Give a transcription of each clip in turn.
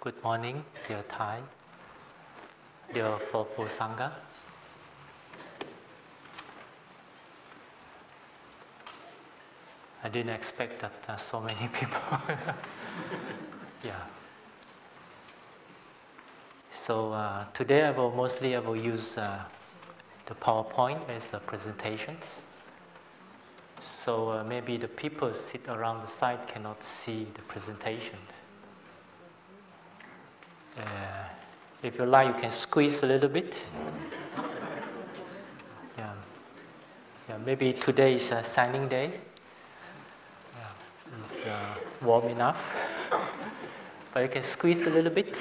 Good morning, dear Thai, dear Fourfold Sangha. I didn't expect that so many people. Yeah. So today I will use the PowerPoint as presentations. So maybe the people sit around the side cannot see the presentation. If you like, you can squeeze a little bit. Yeah. Maybe today is a signing day. Yeah. It's warm enough. But you can squeeze a little bit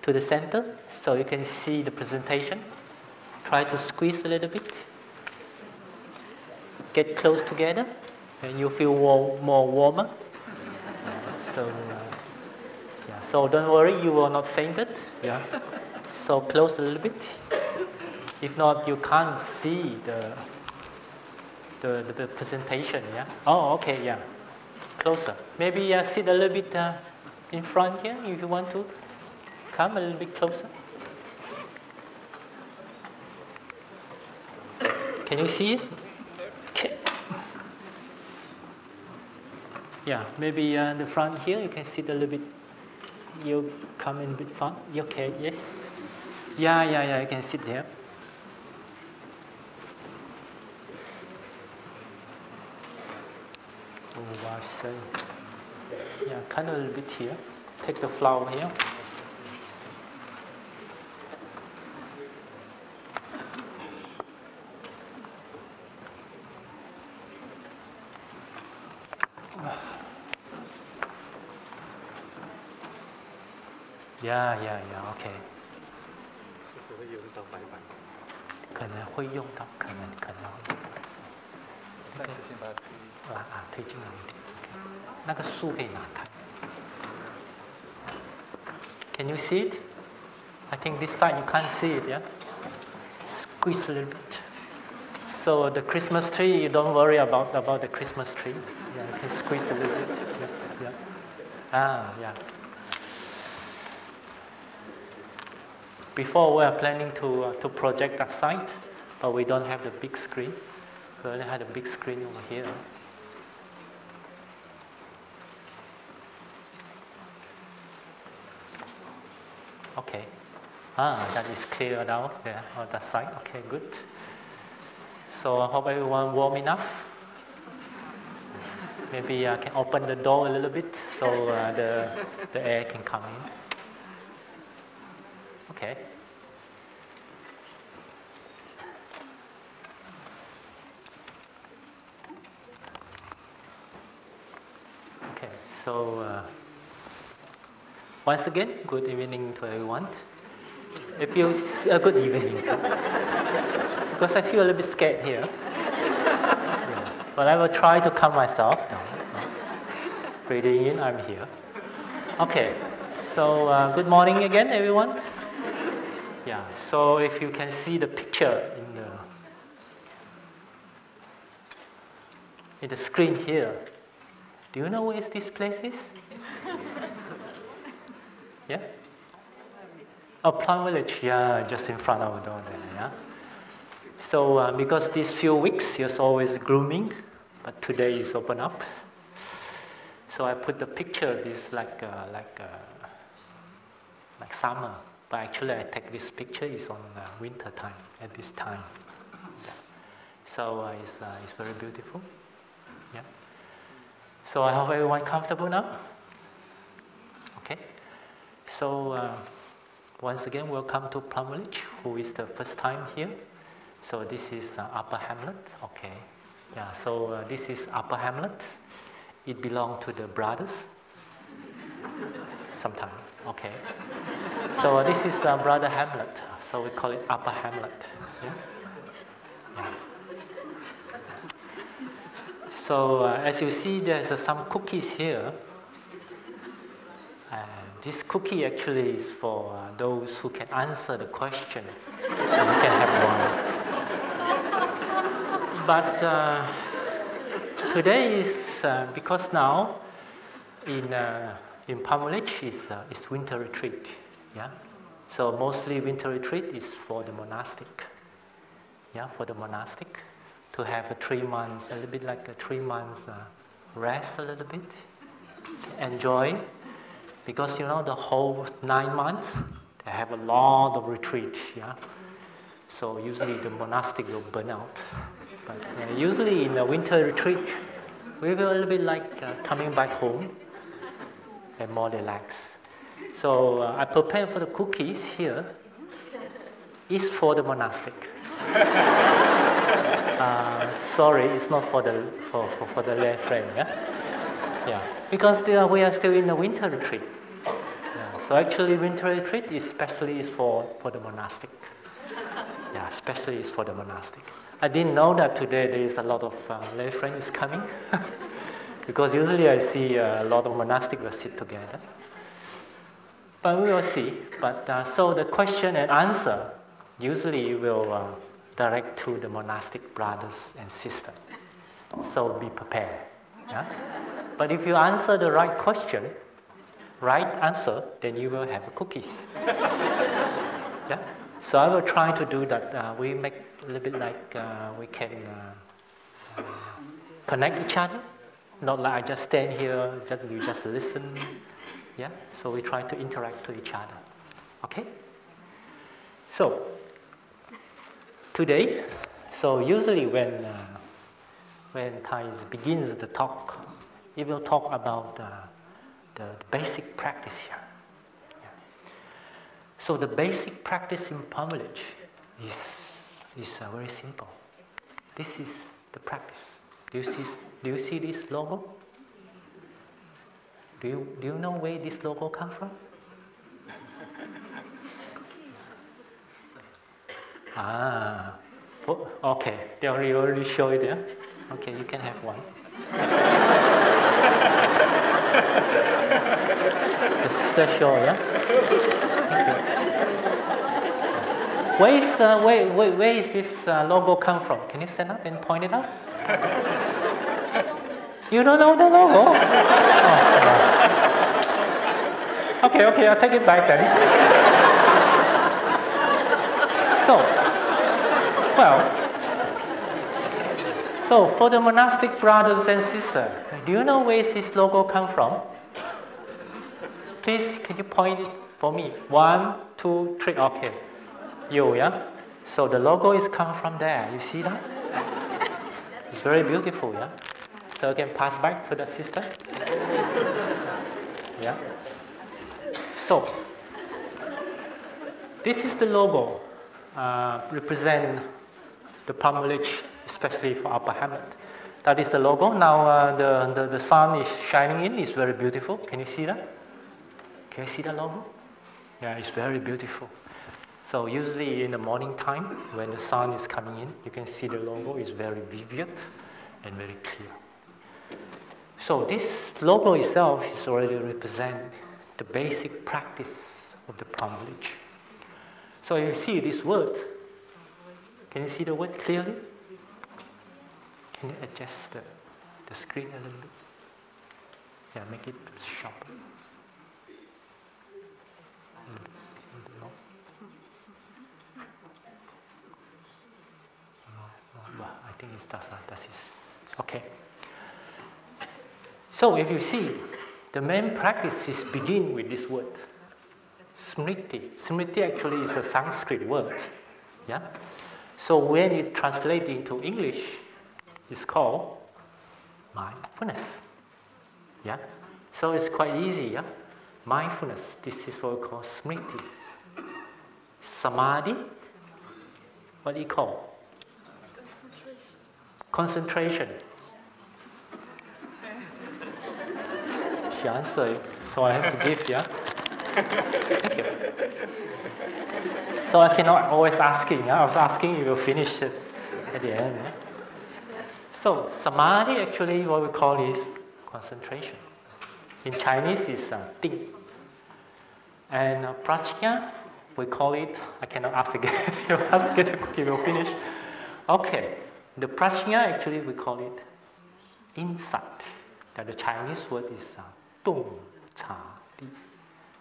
to the center so you can see the presentation. Try to squeeze a little bit. Get close together and you feel more warmer. So don't worry, you will not fainted. Yeah. So close a little bit. If not, you can't see the presentation. Yeah. Oh, okay. Yeah. Closer. Maybe sit a little bit in front here if you want to. Come a little bit closer. Can you see it? Okay. Yeah. Maybe the front here you can sit a little bit. You come in a bit front. Okay, yes. Yeah, you can sit there. Oh, wow, so. Yeah, kind of a little bit here. Take the flower here. Yeah, okay. 可能会用到，可能。再次先把它推进来一点。那个树可以拿开。Can you see it? I think this side you can't see it, yeah? Squeeze a little bit. So the Christmas tree, you don't worry about the Christmas tree. Yeah, you can squeeze a little bit. Yes, yeah. Yeah. Before we are planning to project that site, but we don't have the big screen. We only had a big screen over here. Okay. That is cleared out there on that side. Okay, good. So I hope everyone warm enough. Maybe I can open the door a little bit so the air can come in. Okay. So once again, good evening to everyone. It feels a good evening because I feel a little bit scared here. Yeah. But I will try to calm myself. No. Breathing in, I'm here. Okay. So good morning again, everyone. Yeah, so if you can see the picture in the screen here, do you know where this place is? Yeah? Oh, Plum Village, yeah, just in front of the door there, yeah? So because these few weeks it's always glooming, but today is open up. So I put the picture, this like summer. But actually, I take this picture is on winter time at this time. Yeah. So it's very beautiful. Yeah. So I hope everyone comfortable now. Okay. So once again, welcome to Plum Village. Who is the first time here? So this is Upper Hamlet. Okay. Yeah. So this is Upper Hamlet. It belongs to the brothers. Sometimes. Okay. So this is Brother Hamlet. So we call it Upper Hamlet. Yeah? So as you see, there's some cookies here. And this cookie actually is for those who can answer the question. You can have one. But today is because now in in Plum is winter retreat. Yeah. So mostly winter retreat is for the monastic. Yeah, for the monastic to have a 3 months, a little bit like a 3 months rest a little bit, enjoy, because you know the whole 9 months they have a lot of retreat. Yeah. So usually the monastic will burn out. But usually in the winter retreat, we will a little bit like coming back home and more relaxed. So I prepared for the cookies here. It's for the monastic. Sorry, it's not for the lay friend. Yeah, because we are still in the winter retreat. Yeah. So actually, winter retreat especially is for the monastic. Yeah, especially is for the monastic. I didn't know that today there is a lot of lay friends coming, because usually I see a lot of monastic will sit together. But we will see. But so the question and answer usually will direct to the monastic brothers and sisters. So be prepared. Yeah? But if you answer the right question, right answer, then you will have cookies. Yeah? So I will try to do that. We make a little bit like we can connect each other. Not like I just stand here, you just listen. Yeah? So we try to interact to each other. Okay? So, today, so usually when Thai begins the talk, he will talk about the basic practice here. Yeah. So the basic practice in Plum is very simple. This is the practice. Do you see this logo? Do you know where this logo comes from? Okay, they already show it there. Okay, you can have one. The sister show, yeah? Where is this logo come from? Can you stand up and point it out? You don't know the logo? Oh, okay, I'll take it back then. So for the monastic brothers and sisters, do you know where this logo come from? Please, can you point it for me? 1, 2, 3. Okay, you, yeah. So the logo is come from there. You see that? It's very beautiful, yeah. So you can pass back to the sister. Yeah. So this is the logo. Represent the Plum Village, especially for Upper Hamlet. That is the logo. Now the sun is shining in. It's very beautiful. Can you see that? Can you see the logo? Yeah, it's very beautiful. So usually in the morning time, when the sun is coming in, you can see the logo is very vivid and very clear. So this logo itself is already represent the basic practice of the Plum Village. So you see this word. Can you see the word clearly? Can you adjust the screen a little bit? Yeah, make it sharper. No. I think it's that's okay. So if you see, the main practice is begin with this word. Smriti. Smriti actually is a Sanskrit word. Yeah? So when it translates into English, it's called mindfulness. Yeah? So it's quite easy. Yeah? Mindfulness. This is what we call Smriti. Samadhi. What do you call? Concentration. She answered, so I have to give, yeah? Thank you. So I cannot always asking. I was asking, you will finish it at the end. Yeah? So samadhi actually what we call is concentration. In Chinese is ting. And prajna, we call it, I cannot ask again. You ask it, you will finish. Okay, the prajna actually we call it insight. That the Chinese word is dong. cha, di.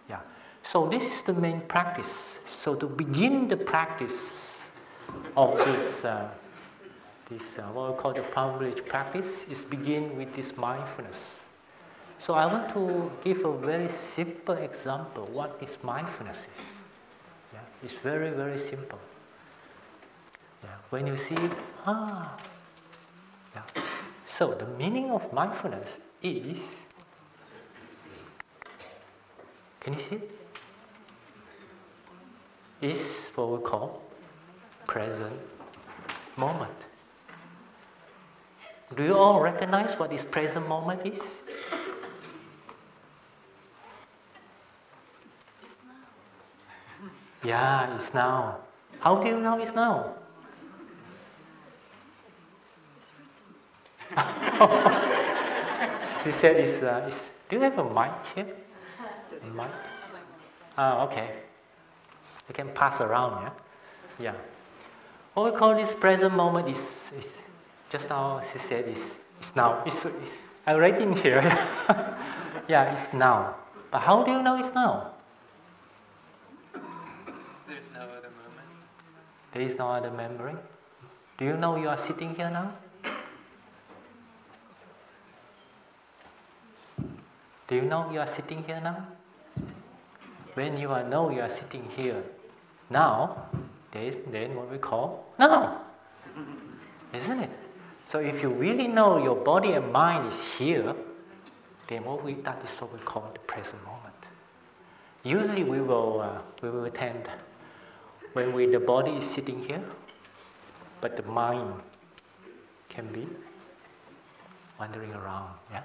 Yeah. So this is the main practice. So to begin the practice of this, what we call the Plum Village practice, is begin with this mindfulness. So I want to give a very simple example what this mindfulness is. Yeah. It's very, very simple. Yeah. When you see it, yeah. So the meaning of mindfulness is, can you see it? Is what we call present moment. Do you all recognize what this present moment is? Yeah, it's now. How do you know it's now? She said it's do you have a mic here? A mic? Okay. You can pass around, yeah? Yeah. What we call this present moment is just now she said it's now. I write in here. Yeah, it's now. But how do you know it's now? There's no other moment. There is no other memory. Do you know you are sitting here now? Do you know you are sitting here now? When you know you are sitting here now, there is then what we call now. Isn't it? So if you really know your body and mind is here, then that is what we call the present moment. Usually we will tend when the body is sitting here, but the mind can be wandering around. Yeah.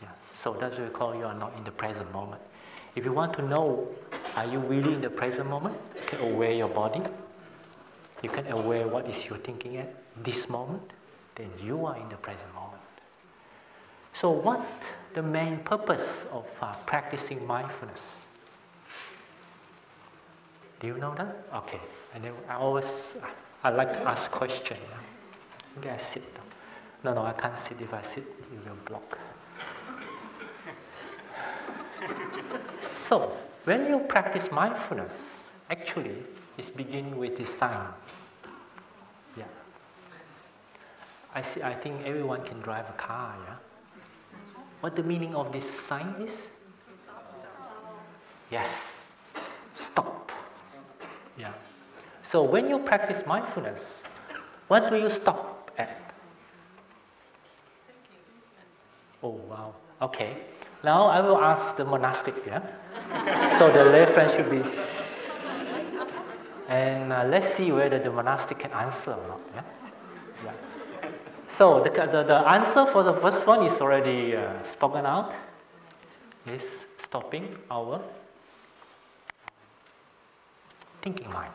Yeah. So that's what we call you are not in the present moment. If you want to know, are you really in the present moment? You can aware your body. You can aware what is you thinking at this moment. Then you are in the present moment. So what the main purpose of practicing mindfulness? Do you know that? Okay. And then I like to ask questions. Yeah? Maybe I sit down. No, I can't sit. If I sit, you will block. So, when you practice mindfulness, actually, it's beginning with this sign. Yeah. I think everyone can drive a car, yeah? What the meaning of this sign is? Yes. Stop. Yeah. So, when you practice mindfulness, what do you stop at? Oh, wow. Okay. Now I will ask the monastic, yeah? So the lay friend should be... And let's see whether the monastic can answer or not, yeah? Yeah. So the answer for the first one is already spoken out. Is stopping our thinking mind.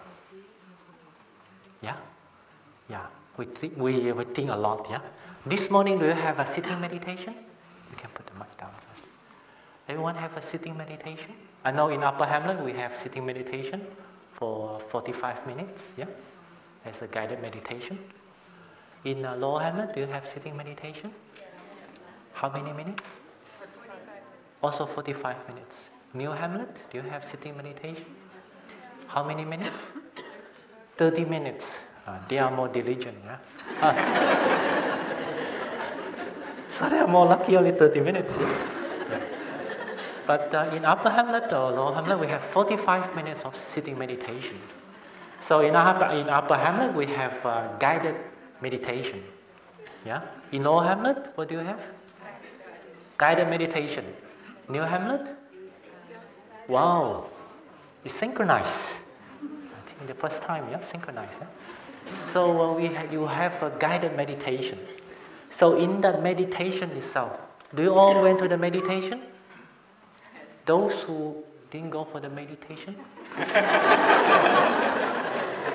Yeah? Yeah. We think a lot, yeah? This morning, do you have a sitting meditation? You can put the mic down. Everyone have a sitting meditation? I know in Upper Hamlet we have sitting meditation for 45 minutes, yeah? As a guided meditation. In Lower Hamlet, do you have sitting meditation? How many minutes? 45. Also 45 minutes. New Hamlet, do you have sitting meditation? How many minutes? 30 minutes. They are more diligent, yeah? So they are more lucky, only 30 minutes. Yeah? But in Upper Hamlet or Lower Hamlet, we have 45 minutes of sitting meditation. So in Upper Hamlet, we have guided meditation. Yeah. In Lower Hamlet, what do you have? Guided meditation. New Hamlet? Wow. It's synchronized. I think the first time, yeah, synchronized. Yeah? So you have a guided meditation. So in that meditation itself, do you all went to the meditation? Those who didn't go for the meditation?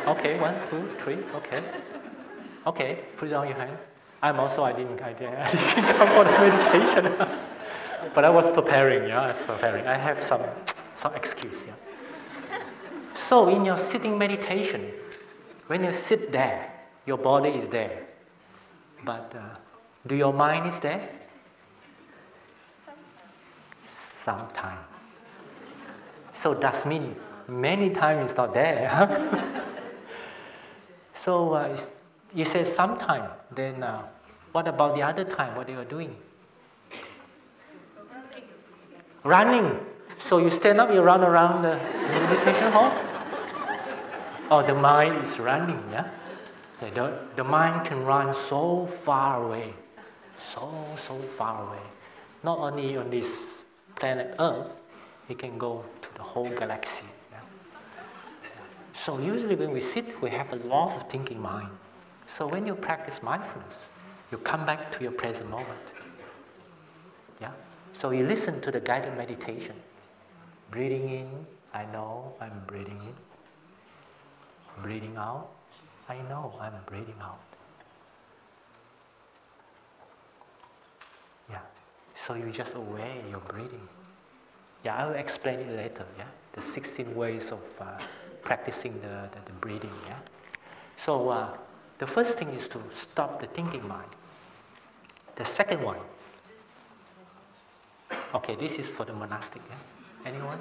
Okay, 1, 2, 3, okay. Okay, put down your hand. I didn't come for the meditation. But I was preparing, yeah, I have some excuse, yeah. So in your sitting meditation, when you sit there, your body is there. But do your mind is there? sometime. So that means many times it's not there. So you say sometime, then what about the other time, what you are doing? Running. So you stand up, you run around the meditation hall? Oh, the mind is running, yeah? The mind can run so far away, so far away. Not only on this planet Earth, it can go to the whole galaxy. Yeah? So usually when we sit, we have a lot of thinking mind. So when you practice mindfulness, you come back to your present moment. Yeah? So you listen to the guided meditation. Breathing in, I know I'm breathing in. Breathing out, I know I'm breathing out. Yeah. So you just aware you're breathing. Yeah, I will explain it later. Yeah, the 16 ways of practicing the breathing. Yeah. So the first thing is to stop the thinking mind. The second one. Okay, this is for the monastic. Yeah. Anyone?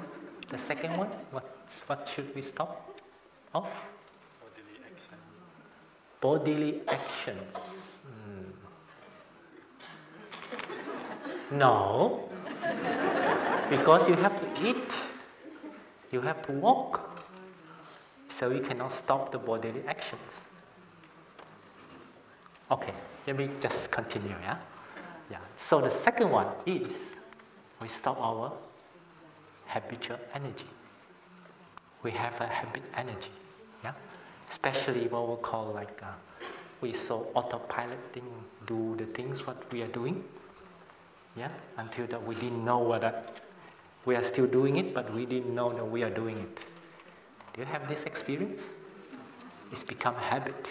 The second one. What should we stop? Oh. Bodily actions. No, because you have to eat, you have to walk, so you cannot stop the bodily actions. Okay, let me just continue, yeah? Yeah. So the second one is we stop our habitual energy. We have a habit energy, yeah? Especially what we call like we so autopiloting, do the things what we are doing. Yeah, until that we didn't know that we are still doing it, but we didn't know that we are doing it. Do you have this experience? It's become a habit.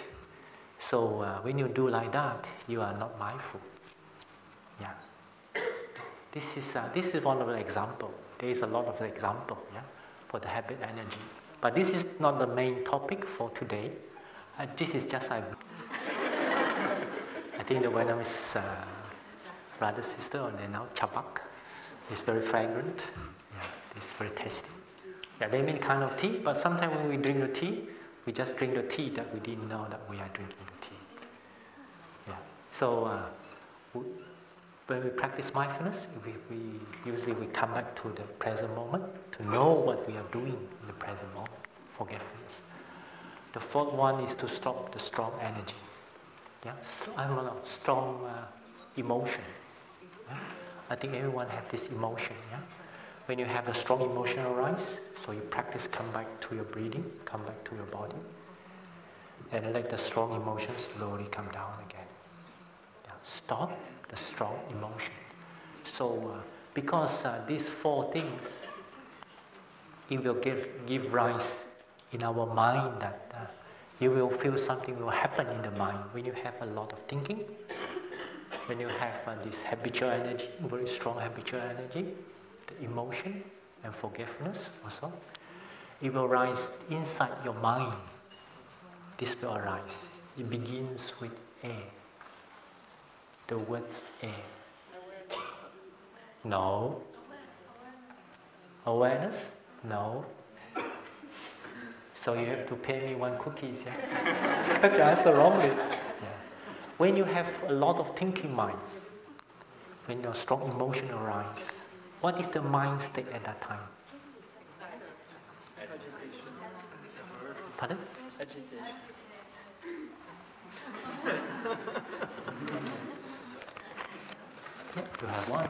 So when you do like that, you are not mindful. Yeah. This is one of the examples. There is a lot of example, yeah, for the habit energy. But this is not the main topic for today. This is just I think the Vietnamese brother, sister, or they now chabak. It's very fragrant. Yeah, it's very tasty. Yeah, they make kind of tea, but sometimes when we drink the tea, we just drink the tea that we didn't know that we are drinking the tea. Yeah. So when we practice mindfulness, we usually come back to the present moment to know what we are doing in the present moment. Forgetfulness. The fourth one is to stop the strong energy. Yeah, strong emotion. Yeah? I think everyone has this emotion. Yeah? When you have a strong emotion arise, so you practice come back to your breathing, come back to your body, and let the strong emotion slowly come down again. Yeah? Stop the strong emotion. So because these four things, it will give rise in our mind that you will feel something will happen in the mind when you have a lot of thinking. When you have this habitual energy, very strong habitual energy, the emotion and forgiveness also, it will rise inside your mind. This will arise. It begins with A. The words A. No. Awareness? No. So you have to pay me one cookies, yeah? Because you answer wrongly. Yeah. When you have a lot of thinking mind, when your strong emotion arises, what is the mind state at that time? Agitation. Pardon? Agitation. Yeah, you have one.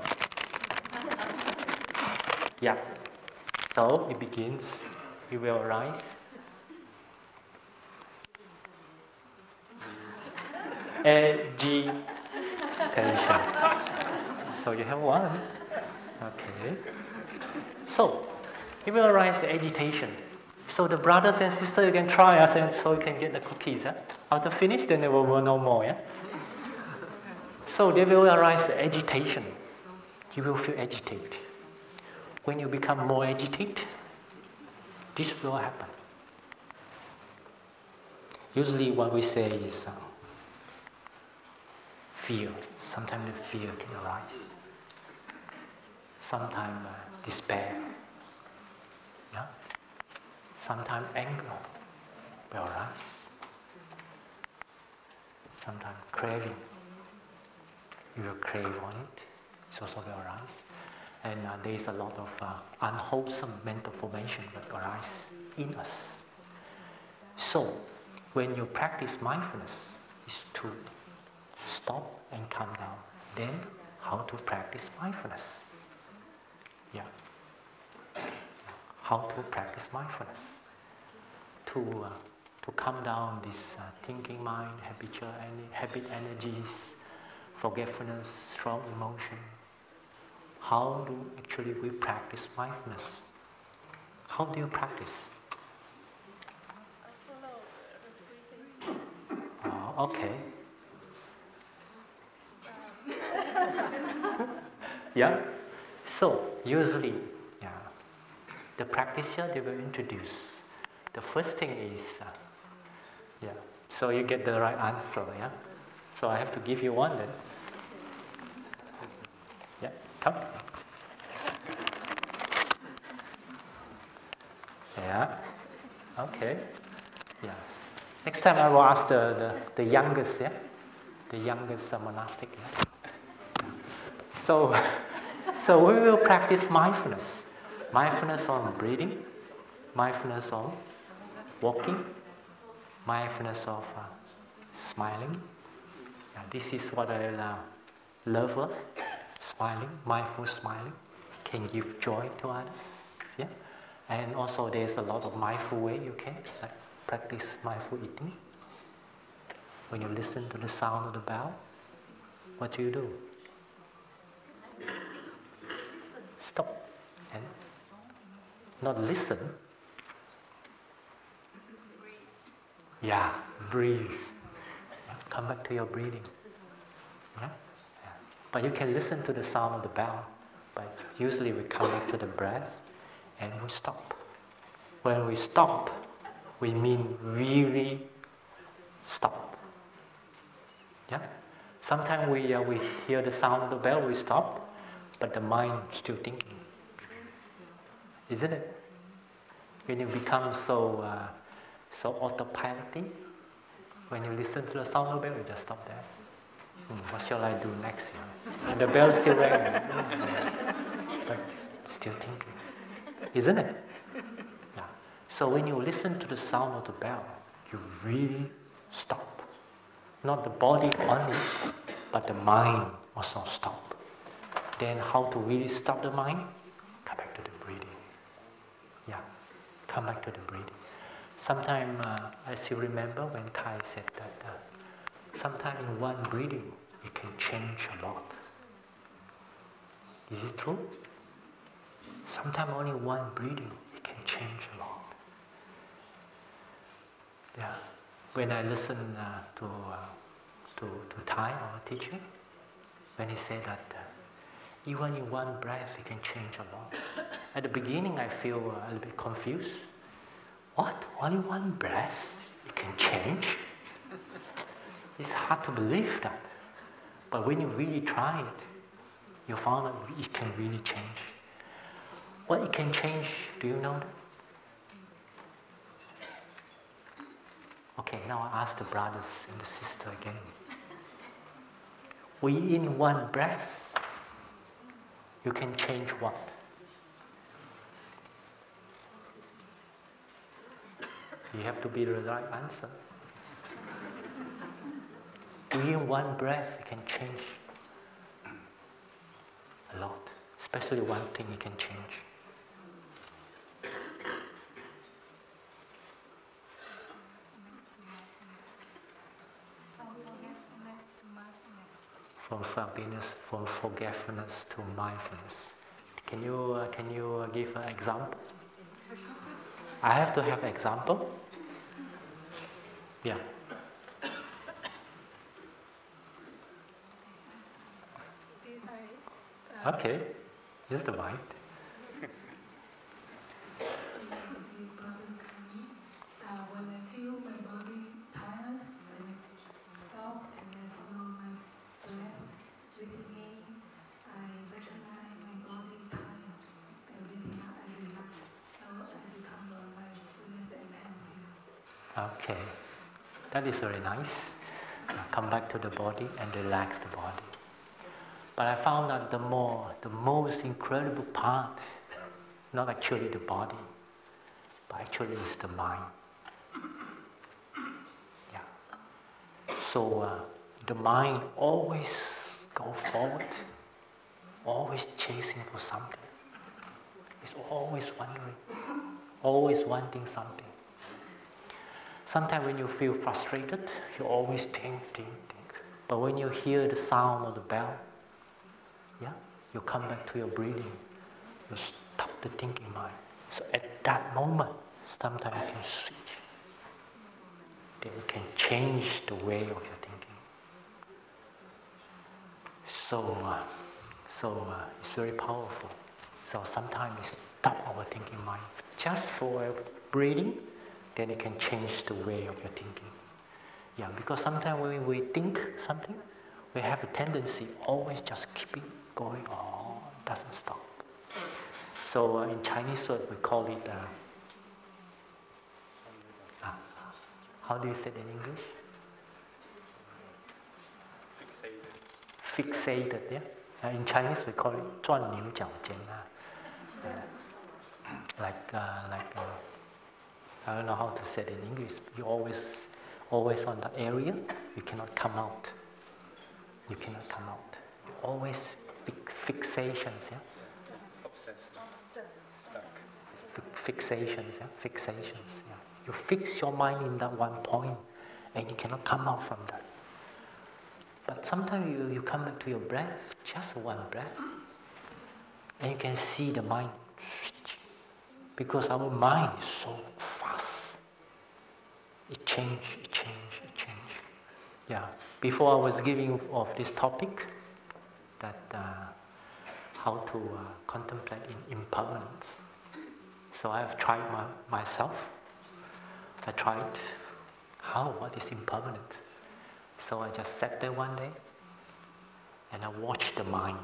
Yeah. So it begins, it will arise. Agitation. So you have one. Okay. So it will arise the agitation. So the brothers and sisters, you can try us, and so you can get the cookies. Huh? After finish, then there will be no more. Yeah. So there will arise the agitation. You will feel agitated. When you become more agitated, this will happen. Usually what we say is fear. Sometimes the fear can arise. sometimes despair, yeah? Sometimes anger will arise, sometimes craving, you will crave on it, it also will arise. And there is a lot of unwholesome mental formation that arise in us. So, when you practice mindfulness, is to stop and calm down. Then, how to practice mindfulness? Yeah. How to practice mindfulness? To calm down this thinking mind, habit energies, forgetfulness, strong emotion. How do actually we practice mindfulness? How do you practice? Okay. Yeah. So usually, yeah, the practitioner they will introduce. The first thing is, yeah. So you get the right answer, yeah. So I have to give you one then. Yeah, come. Yeah. Okay. Yeah. Next time I will ask the youngest, yeah, the youngest monastic. Yeah? So we will practice mindfulness. Mindfulness on breathing, mindfulness on walking, mindfulness of smiling. Yeah, this is what I love of smiling, mindful smiling can give joy to others. Yeah, and also there's a lot of mindful way you can practice mindful eating. When you listen to the sound of the bell, what do you do? Stop and not listen. Yeah, breathe. Yeah, come back to your breathing. Yeah? Yeah. But you can listen to the sound of the bell, but usually we come back to the breath and we stop. When we stop, we mean really stop. Yeah? Sometimes we hear the sound of the bell, we stop, but the mind is still thinking. Isn't it? When you become so autopilot, when you listen to the sound of the bell, you just stop there. What shall I do next? And the bell is still ringing, but still thinking. Isn't it? Yeah. So when you listen to the sound of the bell, you really stop. Not the body only, but the mind also stop. Then how to really stop the mind? Come back to the breathing. Yeah, come back to the breathing. Sometimes I still remember when Thai said that sometimes in one breathing it can change a lot. Is it true? Sometimes only one breathing it can change a lot. Yeah. When I listen to Thai, our teacher, when he said that even in one breath it can change a lot. At the beginning I feel a little bit confused. What? Only one breath it can change? It's hard to believe that. But when you really try it, you found that it can really change. What it can change, do you know that? Okay, now I ask the brothers and the sisters again. Within one breath, you can change what? You have to be the right answer. Within one breath, you can change a lot. Especially one thing you can change. From forgetfulness to mindfulness. Can you give an example? I have to have an example. Yeah. Okay. Use the mic. When I feel my body tired, I stop and I follow my breath. Breathing in, I recognize my body tired. Okay, that is very nice. Come back to the body and relax the body. But I found that the most incredible part, not actually the body, but actually is the mind. Yeah. So the mind always go forward, always chasing for something. It's always wondering, always wanting something. Sometimes when you feel frustrated, you always think. But when you hear the sound of the bell, yeah, you come back to your breathing. You stop the thinking mind. So at that moment, sometimes you can switch. Then you can change the way of your thinking. So it's very powerful. So sometimes we stop our thinking mind just for breathing. Then it can change the way of your thinking. Yeah, because sometimes when we think something, we have a tendency always just keep it going on, doesn't stop. So in Chinese word we call it, how do you say it in English? Fixated, yeah? In Chinese we call it 钻牛角尖. Like I don't know how to say it in English. You always on that area. You cannot come out. You cannot come out. You always fixations, yeah. Obsessed. Stuck. Fixations, yeah. Fixations, yeah. You fix your mind in that one point, and you cannot come out from that. But sometimes you come back to your breath, just one breath, and you can see the mind switch. Because our mind is so fast. It change. Yeah. Before I was giving of this topic, that how to contemplate in impermanence. So I have tried myself. I tried what is impermanent. So I just sat there one day and I watched the mind.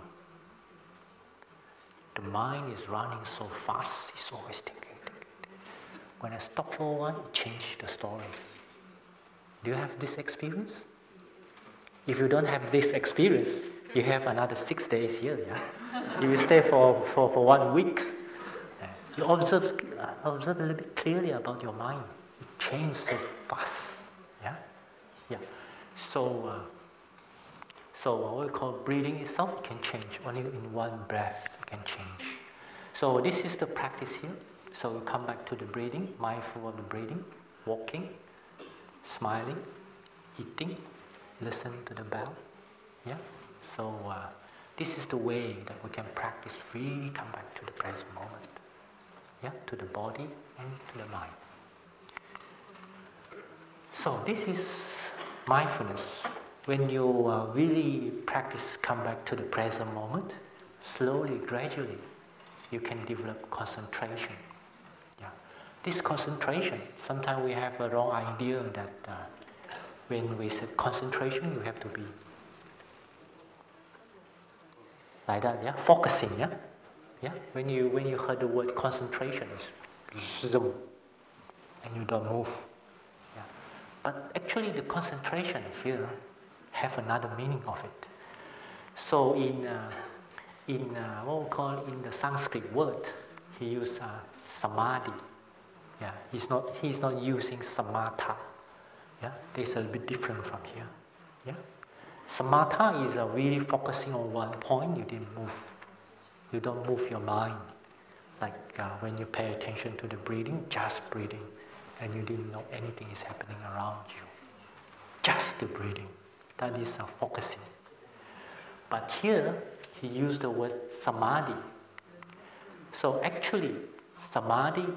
The mind is running so fast, it's always thinking. When I stop for a while, it changed the story. Do you have this experience? If you don't have this experience, you have another 6 days here, yeah? You will stay for 1 week. You observe a little bit clearly about your mind. It changes so fast, yeah? Yeah. So what we call breathing itself can change. Only in one breath it can change. So this is the practice here. So we come back to the breathing, mindful of the breathing, walking, smiling, eating, listen to the bell. Yeah. So this is the way that we can practice really come back to the present moment. Yeah, to the body and to the mind. So this is mindfulness. When you really practice come back to the present moment, slowly, gradually, you can develop concentration. Yeah. This concentration, sometimes we have a wrong idea that when we say concentration, you have to be like that, yeah, focusing, yeah, yeah. When you heard the word concentration, it's zoom, and you don't move, yeah. But actually, the concentration here have another meaning of it. So in what we call in the Sanskrit word, he used samadhi. Yeah, he's not using samatha. Yeah, this is a bit different from here. Yeah, samatha is really focusing on one point. You didn't move. You don't move your mind. Like when you pay attention to the breathing, just breathing, and you didn't know anything is happening around you. Just the breathing. That is focusing. But here, he used the word samadhi. So actually, samadhi,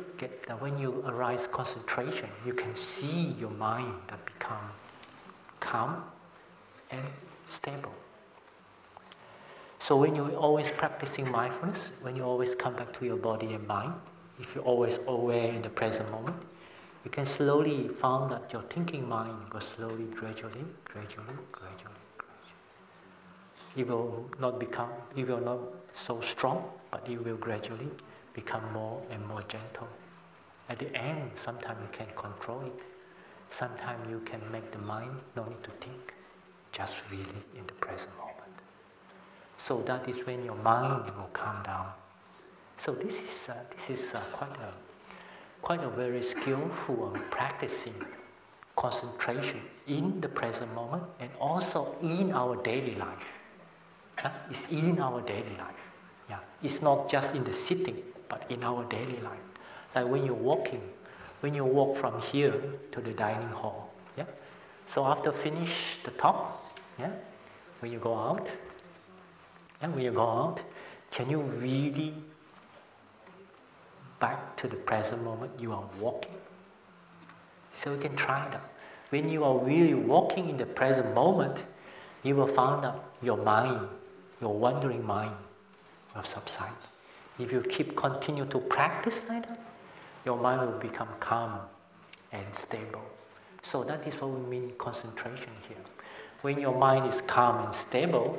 when you arise concentration, you can see your mind that become calm and stable. So when you're always practicing mindfulness, when you always come back to your body and mind, if you're always aware in the present moment, you can slowly find that your thinking mind will slowly, gradually. It will not so strong, but it will gradually become more and more gentle. At the end, sometimes you can control it. Sometimes you can make the mind no need to think, just really in the present moment. So that is when your mind will calm down. So this is quite a very skillful practicing concentration in the present moment and also in our daily life. It's in our daily life. Yeah, it's not just in the sitting, but in our daily life. Like when you're walking, when you walk from here to the dining hall. Yeah. So after finish the talk, yeah, when you go out, can you really back to the present moment you are walking? So you can try that. When you are really walking in the present moment, you will find out your mind, your wandering mind will subside. If you continue to practice like that, your mind will become calm and stable. So that is what we mean concentration here. When your mind is calm and stable,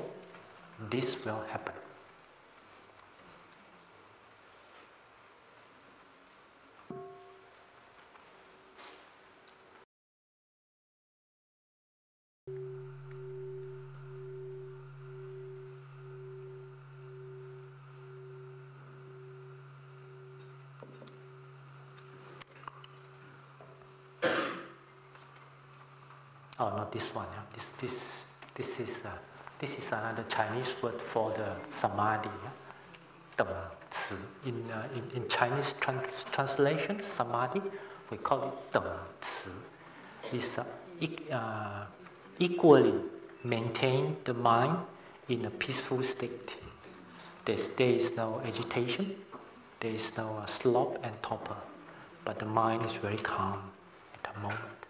this will happen. Oh, not this one. Yeah. This is another Chinese word for the samadhi. Yeah? In Chinese translation, samadhi, we call it 等持. It's equally maintain the mind in a peaceful state. There is no agitation, there is no slop and torpor, but the mind is very calm at the moment.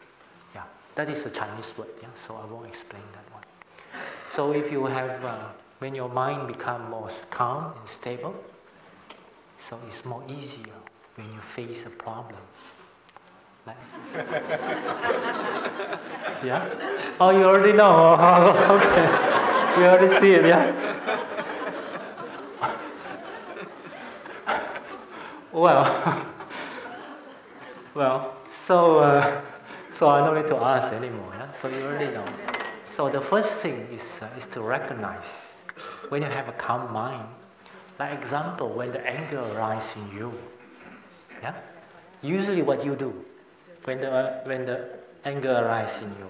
Yeah, that is a Chinese word. Yeah, so I won't explain that one. So if you have, when your mind becomes more calm and stable, so it's more easier when you face a problem. Like, yeah? Oh, you already know. Oh, okay. You already see it, yeah? Well, so I don't need to ask anymore, yeah? So you already know. So the first thing is to recognize when you have a calm mind. Like example, when the anger arises in you, yeah? Usually what you do when the anger arises in you,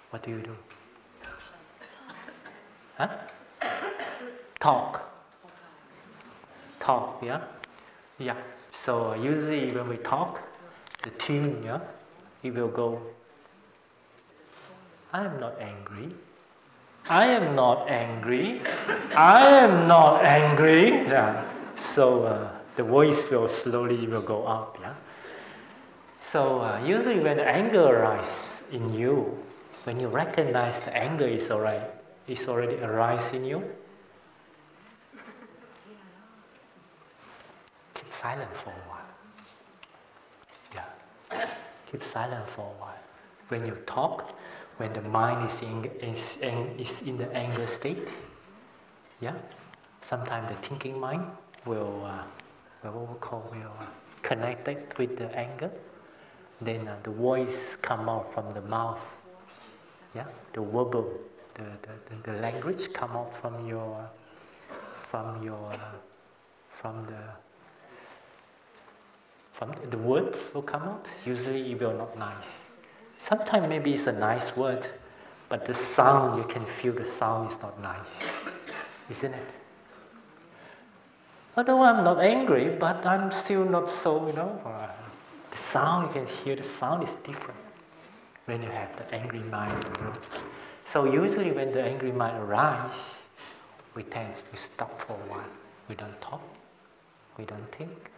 what do you do? Huh? Talk, yeah? Yeah. So usually when we talk, the tune, yeah, it will go, I am not angry. I am not angry. I am not angry. Yeah. So the voice will slowly go up. Yeah. So usually when the anger arises in you, when you recognize the anger is already arising in you, keep silent for a while. Yeah. Keep silent for a while. When you talk, when the mind is in the anger state, yeah, sometimes the thinking mind will connect it with the anger. Then the voice come out from the mouth, yeah, the verbal, the language come out from the words will come out. Usually it will not nice. Sometimes maybe it's a nice word, but the sound, you can feel the sound is not nice, isn't it? Although I'm not angry, but I'm still not so, the sound, you can hear the sound is different when you have the angry mind. So usually when the angry mind arises, we stop for a while. We don't talk, we don't think,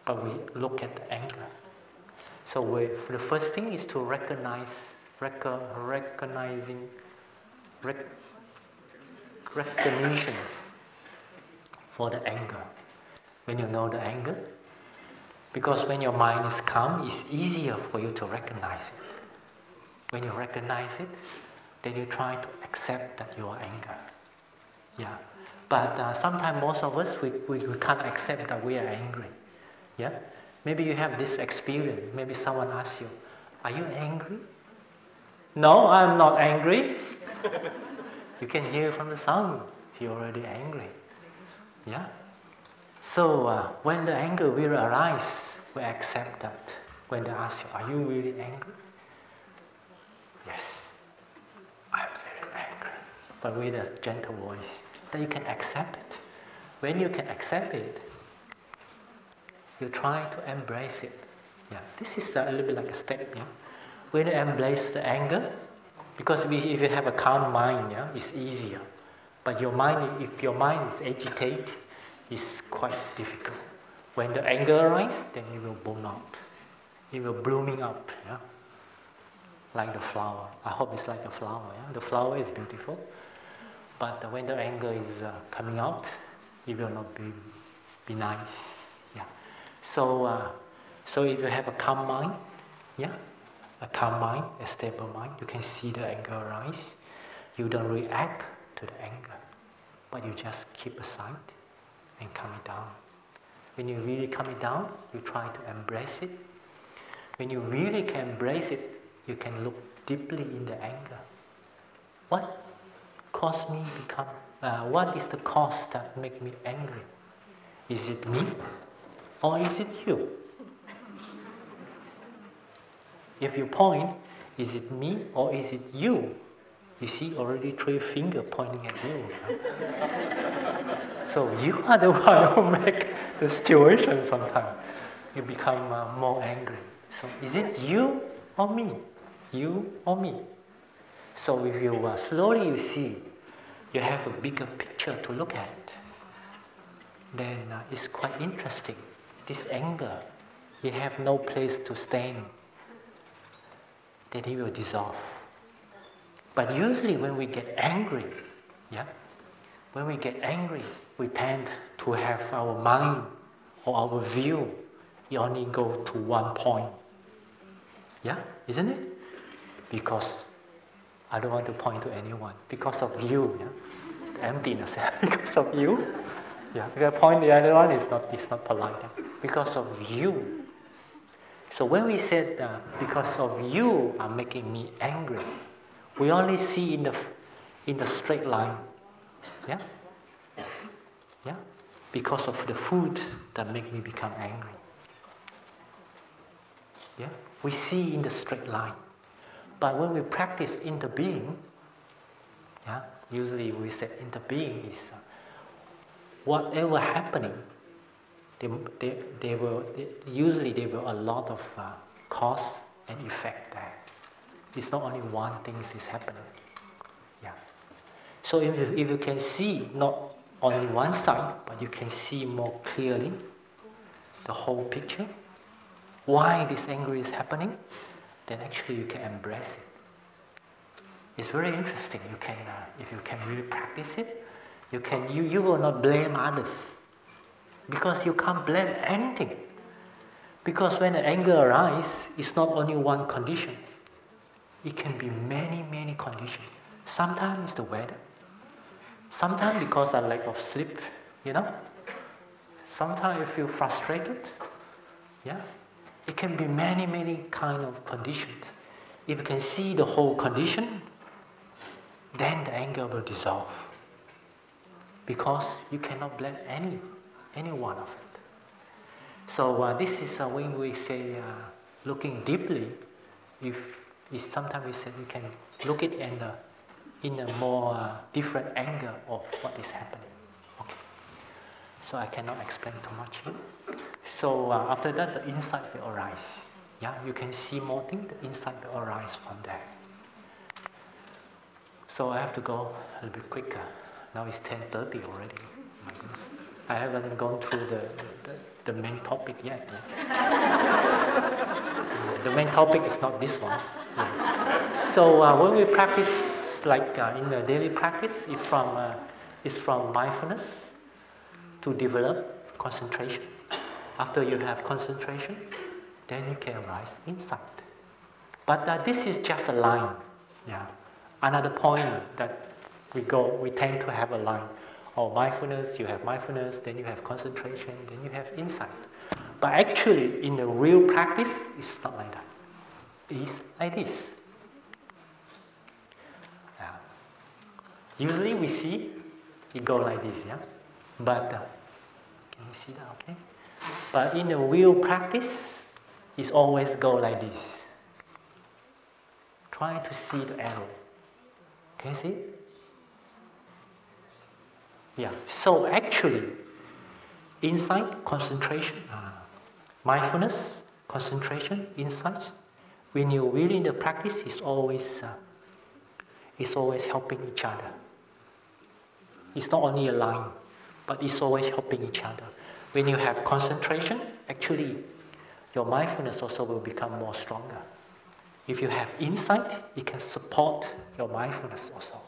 but we look at the anger. So the first thing is to recognitions for the anger. When you know the anger, because when your mind is calm, it's easier for you to recognize it. When you recognize it, then you try to accept that you are angry. Yeah, but sometimes most of us we can't accept that we are angry. Yeah, Maybe you have this experience. Maybe someone asks you, are you angry? No, I'm not angry. You can hear from the sound, you're already angry. Yeah? So when the anger will arise, we accept that. When they ask you, are you really angry? Yes, I'm very angry. But with a gentle voice, then you can accept it. When you can accept it, you try to embrace it. Yeah, this is a little bit like a step. Yeah, when you embrace the anger, because if you have a calm mind, yeah, it's easier. But your mind, if your mind is agitated, it's quite difficult. When the anger arises, then it will burn out. It will blooming up. Yeah, like the flower. I hope it's like a flower. Yeah, the flower is beautiful, but when the anger is coming out, it will not be nice. Yeah. So if you have a calm mind, yeah, a calm mind, a stable mind, you can see the anger arise. You don't react to the anger, but you just keep aside and calm it down. When you really calm it down, you try to embrace it. When you really can embrace it, you can look deeply in the anger. What caused me become? What is the cause that make me angry? Is it me, or is it you? If you point, is it me or is it you? You see already 3 fingers pointing at you. So you are the one who make the situation sometimes. You become more angry. So is it you or me? You or me? So if you slowly you see, you have a bigger picture to look at it. Then it's quite interesting. This anger, you have no place to stand. Then it will dissolve. But usually when we get angry, yeah, when we get angry, we tend to have our mind or our view, it only go to one point. Yeah, isn't it? Because I don't want to point to anyone. Because of you, yeah, the emptiness. Because of you, yeah. If I point the other one, it's not polite. Yeah? Because of you. So when we said because of you are making me angry, we only see in the straight line. Yeah? Yeah? Because of the food that make me become angry. Yeah? We see in the straight line. But when we practice interbeing, yeah, usually we say interbeing is whatever happening, usually there were a lot of cause and effect there. It's not only one thing is happening. Yeah. So if you can see not only one side, but you can see more clearly the whole picture, why this anger is happening, then actually you can embrace it. It's very interesting. You can, if you can really practice it, you will not blame others, because you can't blame anything. Because when the anger arises, it's not only one condition. It can be many, many conditions. Sometimes it's the weather. Sometimes because of lack of sleep, you know. Sometimes you feel frustrated. Yeah. It can be many, many kind of conditions. If you can see the whole condition, then the anger will dissolve. Because you cannot blame any one of it. So this is when we say looking deeply. If sometimes we say we can look it in a more different angle of what is happening. Okay. So I cannot explain too much here. So after that, the insight will arise. Yeah, you can see more things. The insight will arise from there. So I have to go a little bit quicker. Now it's 10:30 already. My goodness. I haven't gone through the main topic yet. Yeah? The main topic is not this one. Yeah. So when we practice, like in the daily practice, it's from mindfulness to develop concentration. After you have concentration, then you can arise insight. But this is just a line. Yeah. Another point that we tend to have a line or mindfulness, you have mindfulness, then you have concentration, then you have insight. But actually, in the real practice, it's not like that. It's like this. Yeah. Usually we see it go like this, yeah? But, can you see that, okay? But in the real practice, it's always go like this. Try to see the arrow. Can you see? Yeah, so actually, insight, concentration, mindfulness, concentration, insight, when you're really in the practice, it's always helping each other. It's not only a line, but it's always helping each other. When you have concentration, actually, your mindfulness also will become more stronger. If you have insight, it can support your mindfulness also.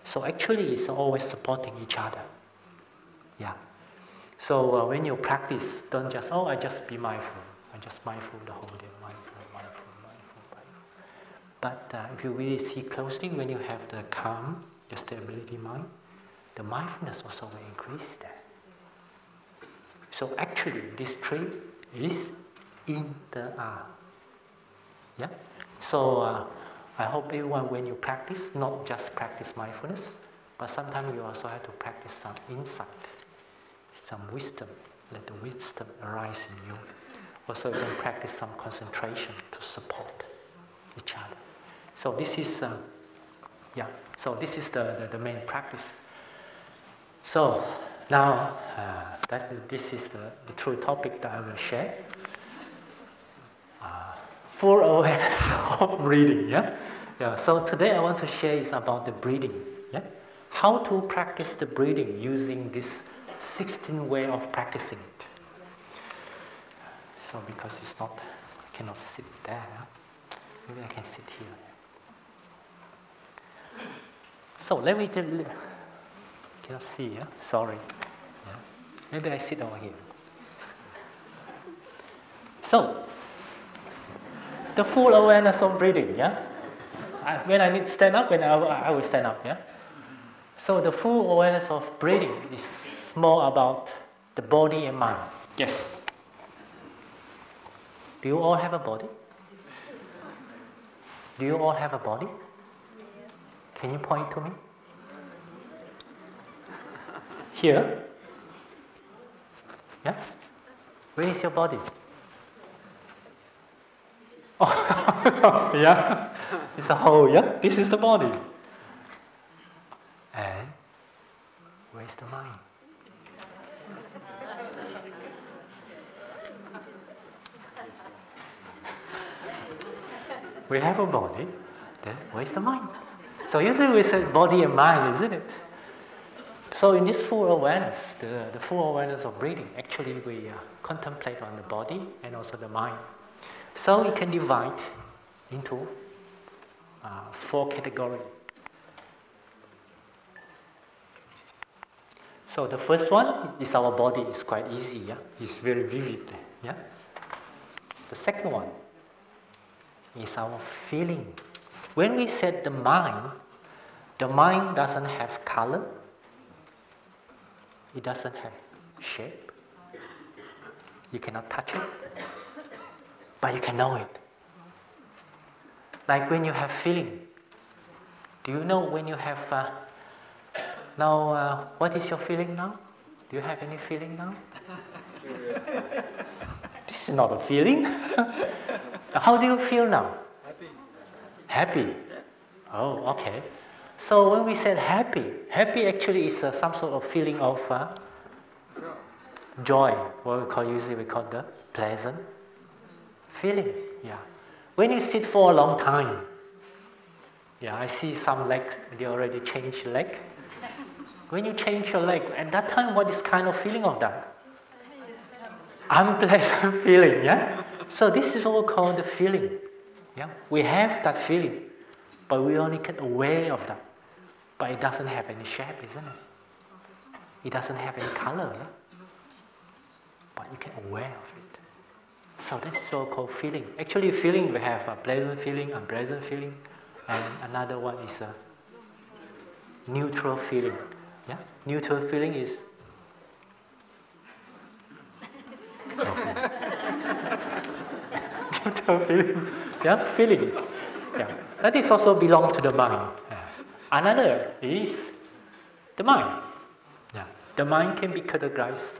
So actually, it's always supporting each other. Yeah. So when you practice, don't just, I just be mindful. I just mindful the whole day, mindful. But if you really see closely, when you have the calm, the stability mind, the mindfulness also will increase there. So actually, this three is inter-are. Yeah? So I hope everyone, when you practice, not just practice mindfulness, but sometimes you also have to practice some insight, some wisdom. Let the wisdom arise in you. Also, you can practice some concentration to support each other. So this is, So this is the main practice. So now, this is the true topic that I will share. Full awareness of breathing. Yeah. So today I want to share is about the breathing. Yeah. How to practice the breathing using this 16 way of practicing it. So because it's not, I cannot sit there. Maybe I can sit here. So let me cannot see, sorry. Yeah. Maybe I sit over here. So, the full awareness of breathing, when I need to stand up, I will stand up, So the full awareness of breathing is more about the body and mind. Yes. Do you all have a body? Do you all have a body? Can you point to me? Here? Yeah? Where is your body? Oh, yeah? It's a whole, This is the body. And where's the mind? We have a body, then where's the mind? So usually we say body and mind, isn't it? So in this full awareness, the full awareness of breathing, actually we contemplate on the body and also the mind. So it can divide into 4 categories. So the first one is our body. It's quite easy, It's very vivid, The second one is our feeling. When we said the mind doesn't have color. It doesn't have shape. You cannot touch it, but you can know it. Like when you have feeling. Do you know when you have... what is your feeling now? Do you have any feeling now? This is not a feeling. How do you feel now? Happy. Oh, okay. So when we said happy actually is some sort of feeling of joy. What usually we call the pleasant feeling. When you sit for a long time, I see some legs, they already changed leg. When you change your leg, at that time, what is kind of feeling of that? Unpleasant feeling, So this is what we call the feeling. We have that feeling, but we only get aware of that. But it doesn't have any shape, isn't it? It doesn't have any color, But you get aware of it. So that's so-called feeling. Actually, feeling, we have a pleasant feeling, unpleasant feeling, and another one is a neutral feeling. Yeah, neutral feeling is neutral feeling. Yeah, feeling. Yeah, that is also belong to the mind. Another is the mind. Yeah, the mind can be categorized.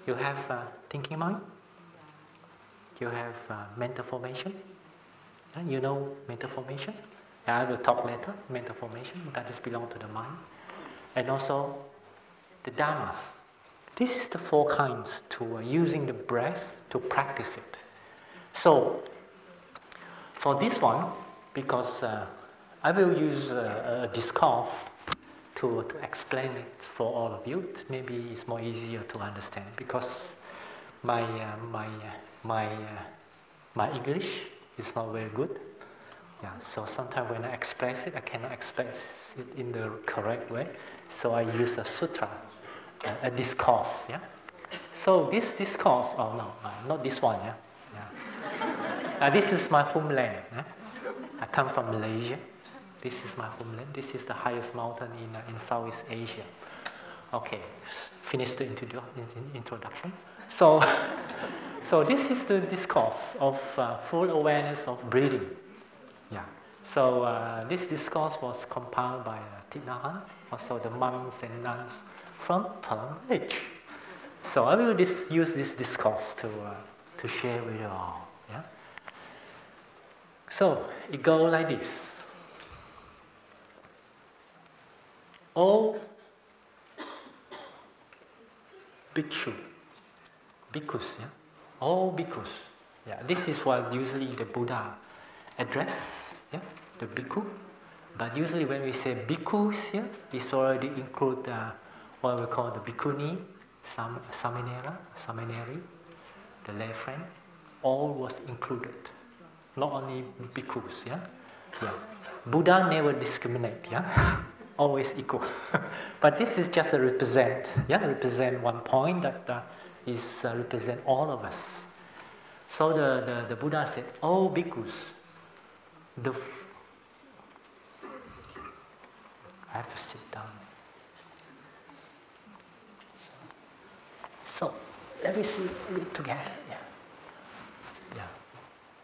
You have thinking mind. You have mental formation. You know mental formation. I will talk later. Mental formation that is belong to the mind, and also the dharmas. This is the four kinds to using the breath to practice it. So for this one, because I will use a discourse to explain it for all of you. Maybe it's more easier to understand because my English is not very good. Yeah, so sometimes when I express it, I cannot express it in the correct way. So I use a sutra, a discourse. Yeah. So this discourse, oh no, not this one. Yeah. Yeah. This is my homeland. Yeah? I come from Malaysia. This is my homeland. This is the highest mountain in Southeast Asia. Okay, finish the introduction. So, so this is the discourse of full awareness of breathing. Yeah. So this discourse was compiled by Thich Nhat Hanh, also the monks and nuns from Plum. So I will use this discourse to share with you all. Yeah. So it goes like this. All bhikshu, bhikkhus, yeah? All bhikkhus. Yeah, this is what usually the Buddha address, yeah, the bhikkhu. But usually when we say bhikkhus here, it's already include what we call the bhikkhuni, samaneri, the lay friend. All was included, not only bhikkhus, yeah. Yeah. Buddha never discriminate, yeah. Always equal. But this is just a represent one point that is represent all of us. So the Buddha said, all bhikkhus, I have to sit down. So let me see it together. Yeah. Yeah.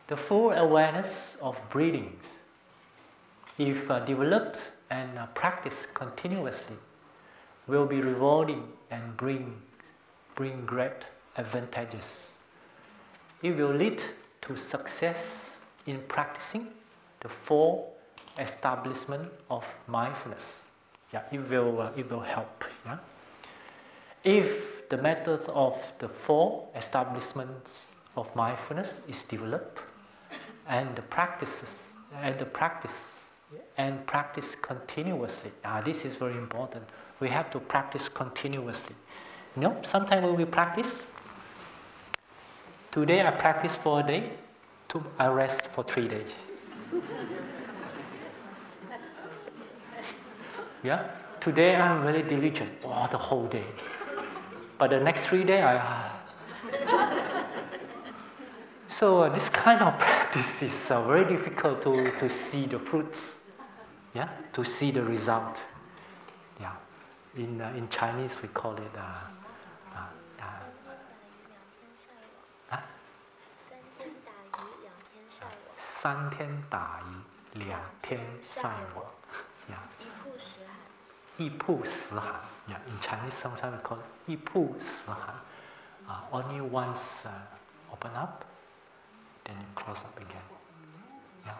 The full awareness of breathings, if developed and practiced continuously, will be rewarding and bring great advantages. It will lead to success in practicing the four establishment of mindfulness. Yeah, it will help. Yeah. If the method of the four establishments of mindfulness is developed, and practice continuously. This is very important. We have to practice continuously. You know, sometimes when we practice, today I practice for a day, I rest for 3 days. Yeah, today I'm very diligent, the whole day. But the next 3 days, So this kind of practice is very difficult to see the fruits, yeah, to see the result. Yeah, in Chinese we call it 3天打鱼2天晒网. Yeah. 一曝十寒. Yeah, in Chinese sometimes we call it 一曝十寒. Only once open up, then close up again. Yeah,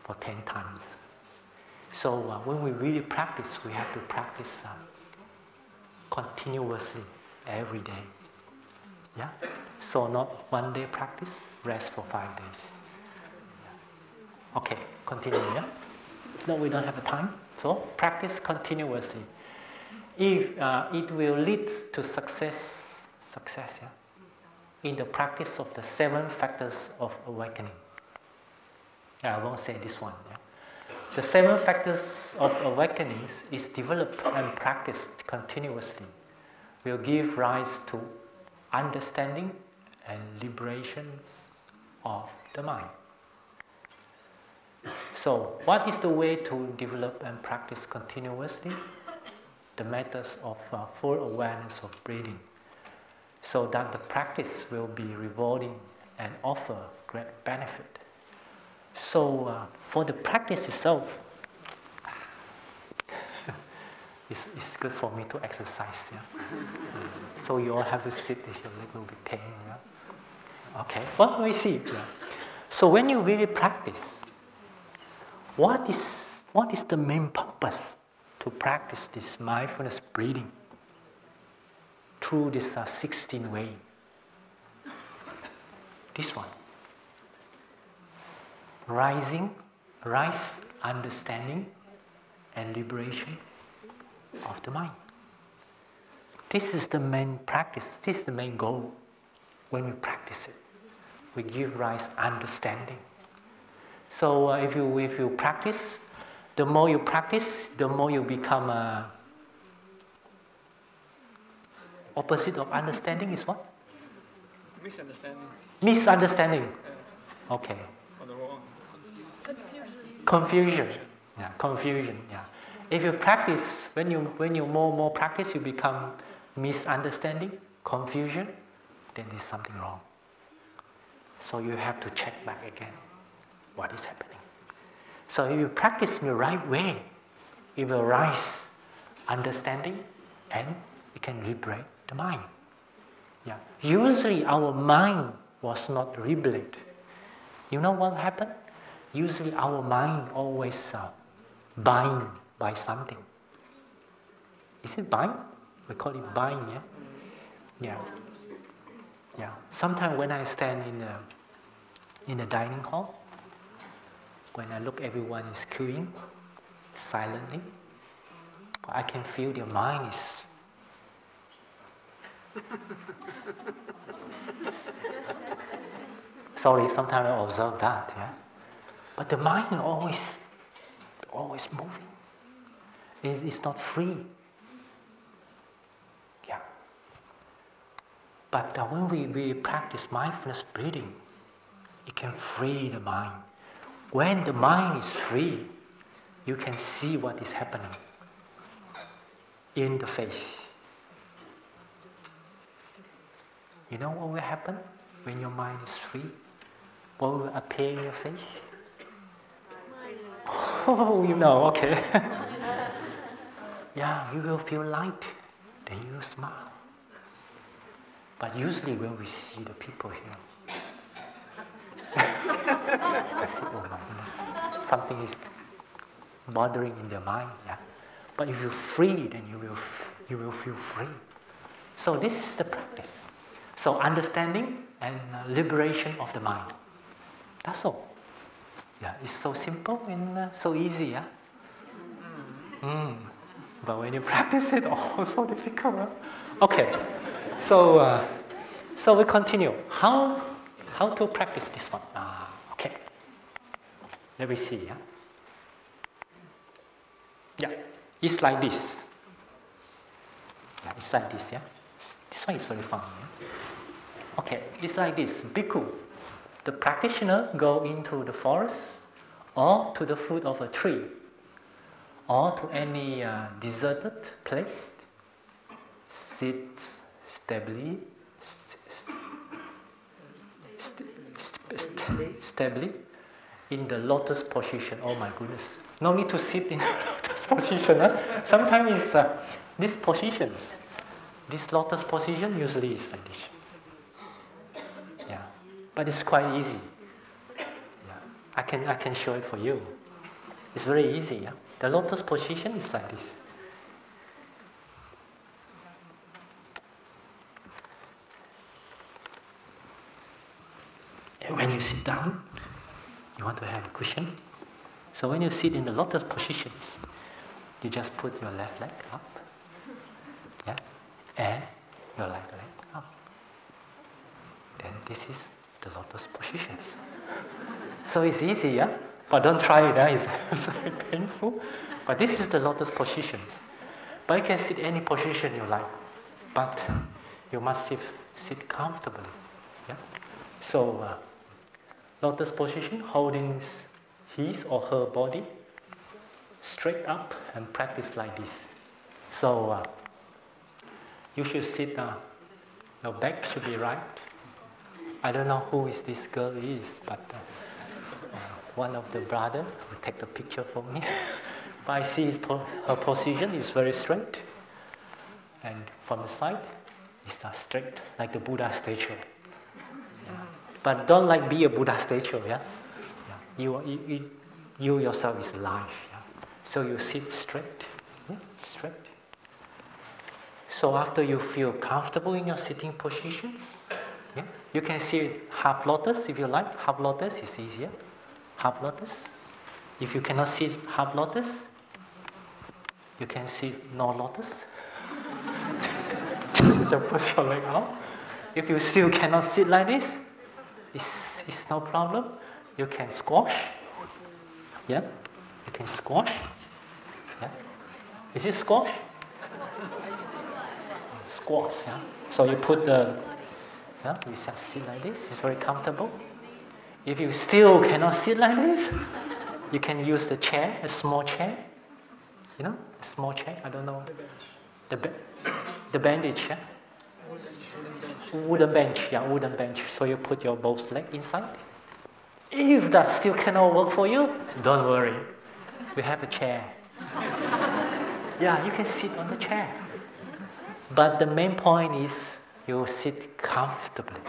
for 10 times. So when we really practice, we have to practice continuously every day. Yeah. So not one day practice, rest for 5 days. Yeah. Okay, continue. Yeah. No, we don't have the time. So practice continuously. If it will lead to success. Yeah, in the practice of the 7 factors of awakening. I won't say this one. Yeah. The 7 factors of awakenings is developed and practiced continuously, will give rise to understanding and liberations of the mind. So, what is the way to develop and practice continuously? the methods of full awareness of breathing, so that the practice will be rewarding and offer great benefit. So for the practice itself, it's good for me to exercise. Yeah? So you all have to sit here a little bit pain. Yeah? Okay, well, we see. Yeah. So when you really practice, what is the main purpose to practice this mindfulness breathing through this 16 way? This one. Rise understanding and liberation of the mind. This is the main practice, this is the main goal when we practice it. We give rise understanding. So if you practice, the more you practice, the more you become opposite of understanding is what? Misunderstanding. Misunderstanding. Okay. On the wrong. Confusion. Yeah, confusion. Yeah. If you practice, when you more practice, you become misunderstanding, confusion, then there's something wrong. So you have to check back again what is happening. So if you practice in the right way, it will rise understanding and it can liberate the mind. Yeah. Usually our mind was not liberated. You know what happened? Usually our mind always bind by something. Is it bind? We call it bind, yeah? Yeah. Yeah. Sometimes when I stand in the dining hall, when I look everyone is queuing silently, I can feel their mind is sorry, sometimes I observe that, yeah. But the mind always moving. It's not free. Yeah. But when we practice mindfulness breathing, it can free the mind. When the mind is free, you can see what is happening in the face. You know what will happen when your mind is free? What will appear in your face? Oh, you know, okay. Yeah, you will feel light, then you will smile. But usually when we see the people here, I see, oh my goodness, something is bothering in their mind. Yeah. But if you're free, then you will feel free. So this is the practice. So understanding and liberation of the mind. That's all. Yeah, it's so simple and so easy. Yeah. But when you practice it, oh, so difficult. Huh? Okay. So we continue. How to practice this one? Okay. Let me see. Yeah. Yeah. It's like this. Yeah, it's like this. Yeah. This one is very fun. Yeah? Okay. It's like this. Bhikkhu, the practitioner, go into the forest or to the foot of a tree or to any deserted place. Sit stably, stably in the lotus position. Oh my goodness. No need to sit in the lotus position. Huh? Sometimes it's these positions. This lotus position usually is like this. Yeah. But it's quite easy. Yeah. I can show it for you. It's very easy. Yeah? The lotus position is like this. And when you sit down, you want to have a cushion. So when you sit in the lotus positions, you just put your left leg up, yeah, and your right leg up. Then this is the lotus positions. So it's easy, yeah? But don't try it, it's very painful. But this is the lotus positions. But you can sit any position you like, but you must sit comfortably. Yeah? So lotus position, holding his or her body straight up and practice like this. So you should sit down. Your back should be right. I don't know who is this girl is, but one of the brothers will take the picture for me. But I see her position is very straight, and from the side, it's not straight like the Buddha statue. Yeah. But don't like be a Buddha statue, yeah. You yourself is alive, yeah? So you sit straight, yeah? Straight. So after you feel comfortable in your sitting positions, yeah? You can sit half lotus if you like. Half lotus is easier. Half lotus. If you cannot sit half lotus, you can sit no lotus. Just push your leg out. If you still cannot sit like this, it's no problem. You can squash. Yeah, you can squash. Yeah, is it squash? Squash. Yeah. So you put the. Yeah, you just sit like this. It's very comfortable. If you still cannot sit like this, you can use the chair, a small chair. You know, a small chair. I don't know. The bandage. Yeah. Wooden bench. Yeah, wooden bench. So you put your both legs inside. If that still cannot work for you, don't worry. We have a chair. Yeah, you can sit on the chair. But the main point is you sit comfortably.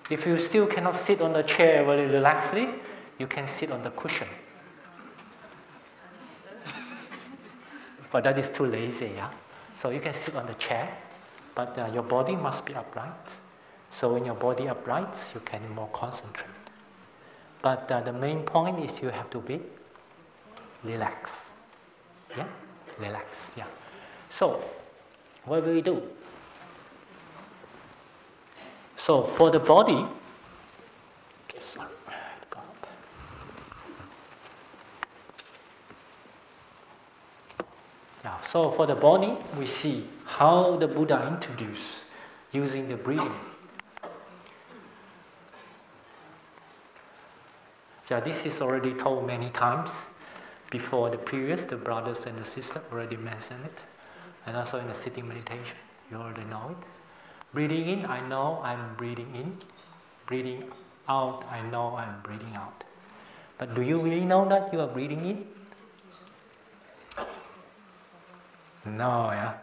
If you still cannot sit on the chair very relaxedly, you can sit on the cushion. But that is too lazy, yeah? So you can sit on the chair, but your body must be upright. So when your body upright, you can more concentrate. But the main point is you have to be relaxed. Yeah? Relax, yeah. So, what will we do? So, for the body, yeah, so for the body, we see how the Buddha introduced using the breathing. Yeah, this is already told many times before the brothers and the sisters already mentioned it. And also in the sitting meditation, you already know it. Breathing in, I know I'm breathing in. Breathing out, I know I'm breathing out. But do you really know that you are breathing in? No, yeah?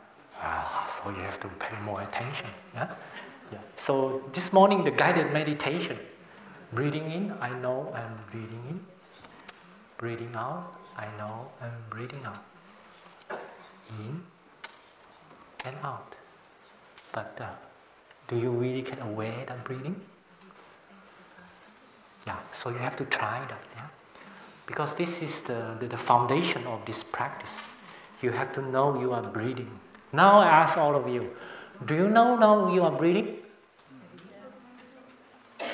So you have to pay more attention, yeah? Yeah. So this morning, the guided meditation. Breathing in, I know I'm breathing in. Breathing out, I know I'm breathing out. In and out. But do you really get aware that breathing? Yeah, so you have to try that, yeah? Because this is the foundation of this practice. You have to know you are breathing. Now I ask all of you, do you know now you are breathing?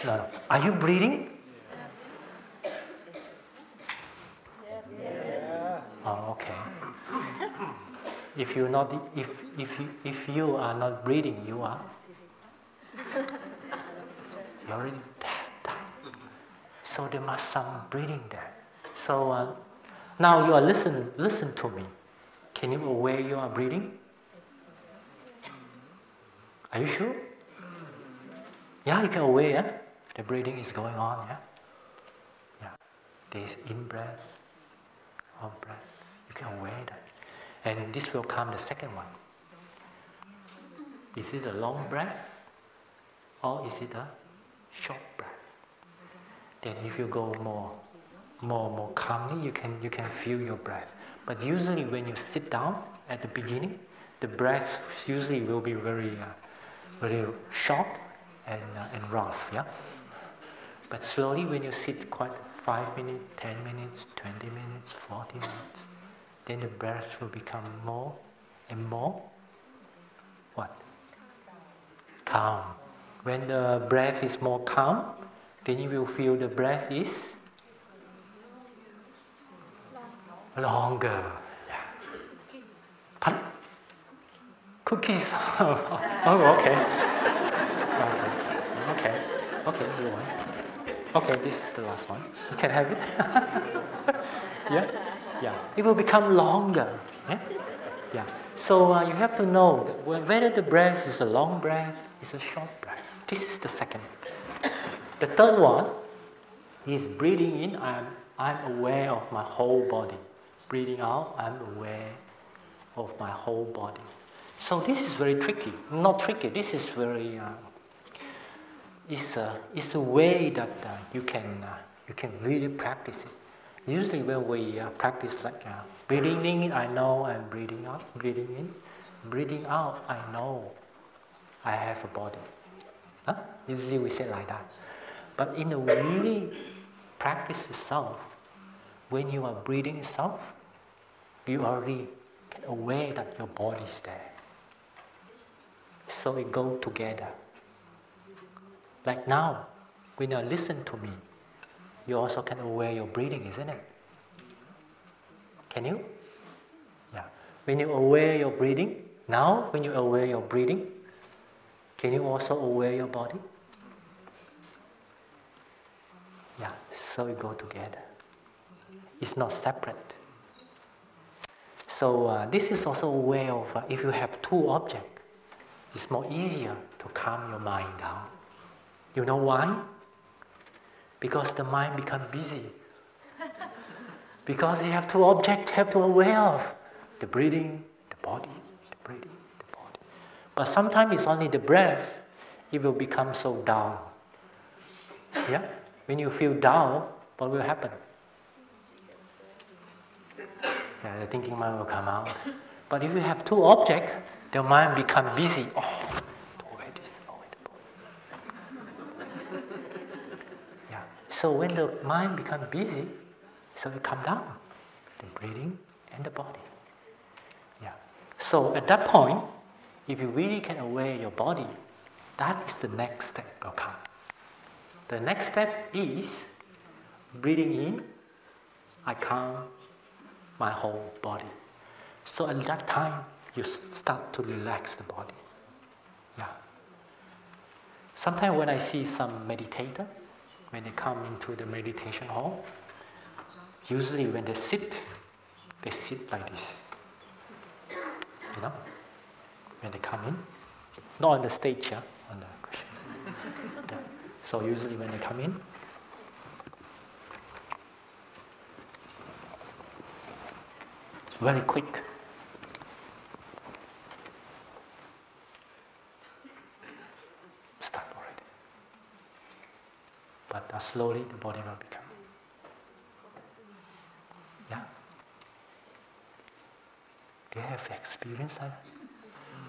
No. Are you breathing? Yes. Oh, okay. If you are not breathing, you are. You already died. So there must some breathing there. So now you are listen to me. Can you aware you are breathing? Are you sure? Yeah, you can aware. Yeah? The breathing is going on. Yeah. Yeah. There is in breath, out breath. You can aware that, and this will come the second one. Is it a long breath, or is it a short breath? Then if you go more calmly, you can feel your breath. But usually when you sit down at the beginning, the breath usually will be very short and rough, yeah. But slowly when you sit quite 5 minutes, 10 minutes, 20 minutes, 40 minutes, then the breath will become more and more what? Calm. When the breath is more calm, then you will feel the breath is longer. Yeah. Pardon? Cookies. Oh, okay. Okay, good one. Okay, this is the last one. You can have it. Yeah. It will become longer. Yeah. So you have to know that whether the breath is a long breath, is a short breath. This is the second. The third one is breathing in, I'm aware of my whole body. Breathing out, I'm aware of my whole body. So this is very tricky. Not tricky, this is very, it's a way that you can really practice it. Usually when we practice like breathing in, I know I'm breathing out, breathing in. Breathing out, I know I have a body. Huh? Usually we say like that. But in the really practice itself, when you are breathing itself, you already get aware that your body is there. So it goes together. Like now, when you listen to me, you also can aware your breathing, isn't it? Can you? Yeah. When you aware your breathing, now when you aware your breathing, can you also aware your body? Yeah, so it goes together. It's not separate. So this is also a way of, if you have two objects, it's more easier to calm your mind down. You know why? Because the mind becomes busy. Because you have two objects you have to aware of. The breathing, the body, the breathing, the body. But sometimes it's only the breath, it will become so down. Yeah? When you feel down, what will happen? Yeah, the thinking mind will come out. But if you have two objects, the mind becomes busy. Oh, aware this, aware the body. Yeah. So when the mind becomes busy, so it comes down, the breathing and the body. Yeah. So at that point, if you really can aware your body, that is the next step will come. The next step is breathing in, I calm my whole body. So at that time, you start to relax the body. Yeah. Sometimes when I see some meditator, when they come into the meditation hall, usually when they sit like this. You know? When they come in, not on the stage, yeah, on the cushion. Yeah. So usually when they come in, it's very quick. Start already. But slowly the body will become. Yeah. Do you have experience like that?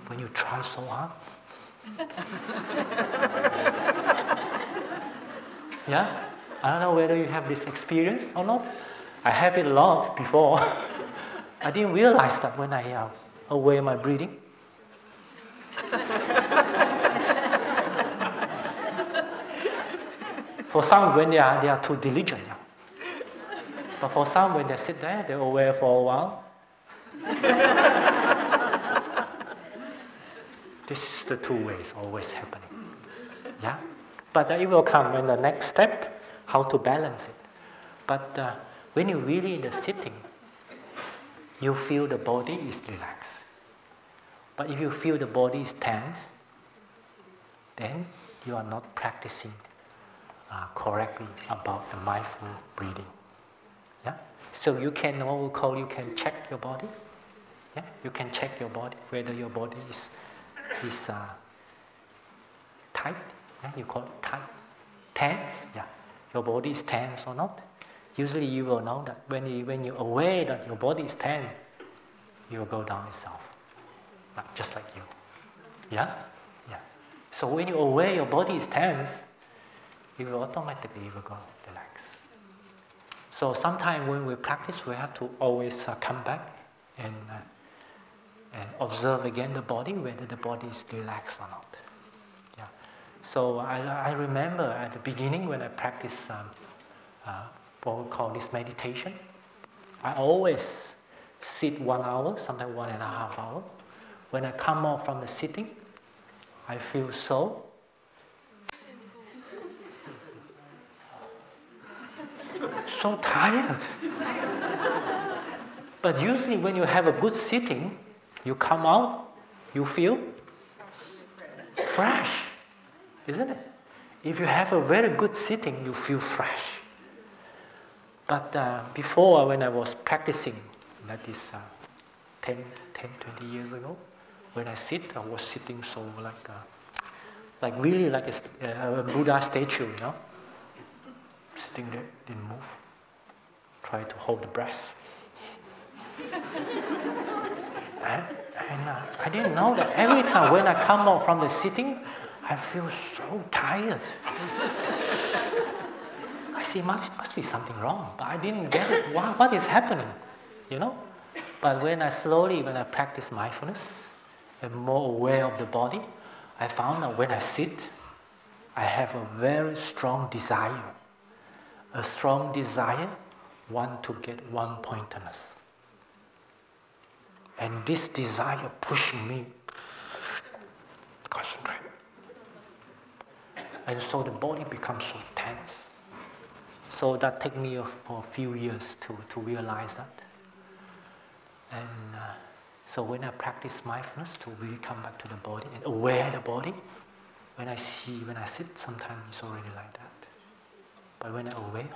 When you try so hard? Yeah? I don't know whether you have this experience or not. I have it a lot before. I didn't realize that when I aware my breathing. For some, when they are too diligent. But for some, when they sit there, they're aware for a while. This is the two ways always happening. Yeah? But it will come in the next step, how to balance it. But when you're really in the sitting, you feel the body is relaxed. But if you feel the body is tense, then you are not practicing correctly about the mindful breathing. Yeah? So you can, what we call, you can check your body. Yeah? You can check your body, whether your body is tight. Yeah? You call it tight. Tense. Yeah. Your body is tense or not. Usually you will know that when you're aware that your body is tense, you will go down itself. Just like you. Yeah? Yeah. So when you're aware your body is tense, you will automatically go relax. So sometimes when we practice, we have to always come back and observe again the body, whether the body is relaxed or not. Yeah. So I remember at the beginning when I practiced what we call this meditation, I always sit 1 hour, sometimes 1.5 hours. When I come out from the sitting, I feel so tired. But usually when you have a good sitting, You come out, you feel fresh, isn't it? If you have a very good sitting, you feel fresh. But before, when I was practicing, that is 10, 20 years ago, when I sit, I was sitting so like really like a Buddha statue, you know? Sitting there, didn't move. Try to hold the breath. and I didn't know that every time when I come out from the sitting, I feel so tired. I see, must be something wrong, but I didn't get it. What is happening, you know? But when I practice mindfulness, and more aware of the body, I found that when I sit, I have a very strong desire. A strong desire, want to get one-pointedness. And this desire pushing me, concentrate. And so the body becomes so tense. So that took me for a few years to realize that. And so when I practice mindfulness, to really come back to the body and aware the body, when I sit, sometimes it's already like that. But when I aware,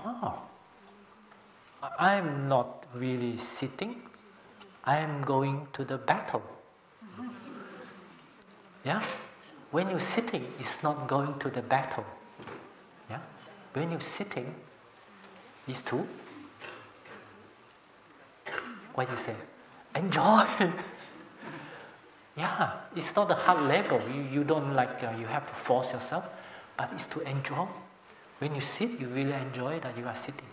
I'm not really sitting, I'm going to the battle. Yeah? When you're sitting, it's not going to the battle. Yeah? When you're sitting, it's to, what do you say? Enjoy. Yeah, it's not a hard label. You don't you have to force yourself, but it's to enjoy. When you sit, you really enjoy that you are sitting.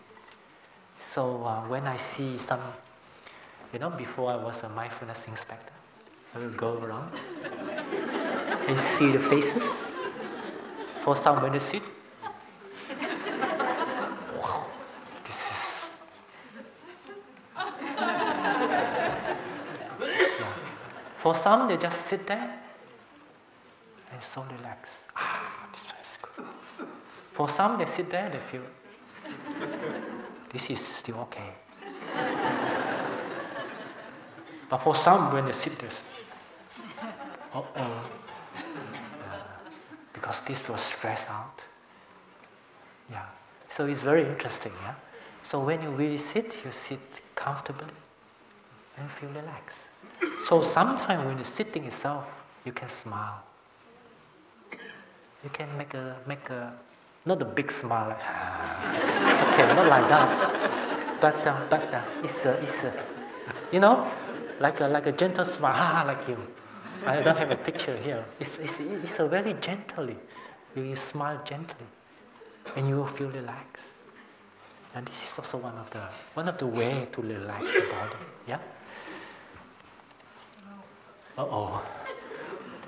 So when I see some, before I was a mindfulness inspector, I will go around and see the faces. For some, when they sit, wow, this is... Yeah. For some, they just sit there and so relaxed. This is good. For some, they sit there, they feel, this is still okay. But for some, when they sit there, because this was stressed out. Yeah. So it's very interesting, yeah. So when you really sit, you sit comfortably and feel relaxed. So sometimes when you're sitting itself, you can smile. You can make a not a big smile, like, okay, not like that. But it's a like a gentle smile, like you. I don't have a picture here. It's a very gently. You smile gently, and you will feel relaxed. And this is also one of the way to relax the body. Yeah. I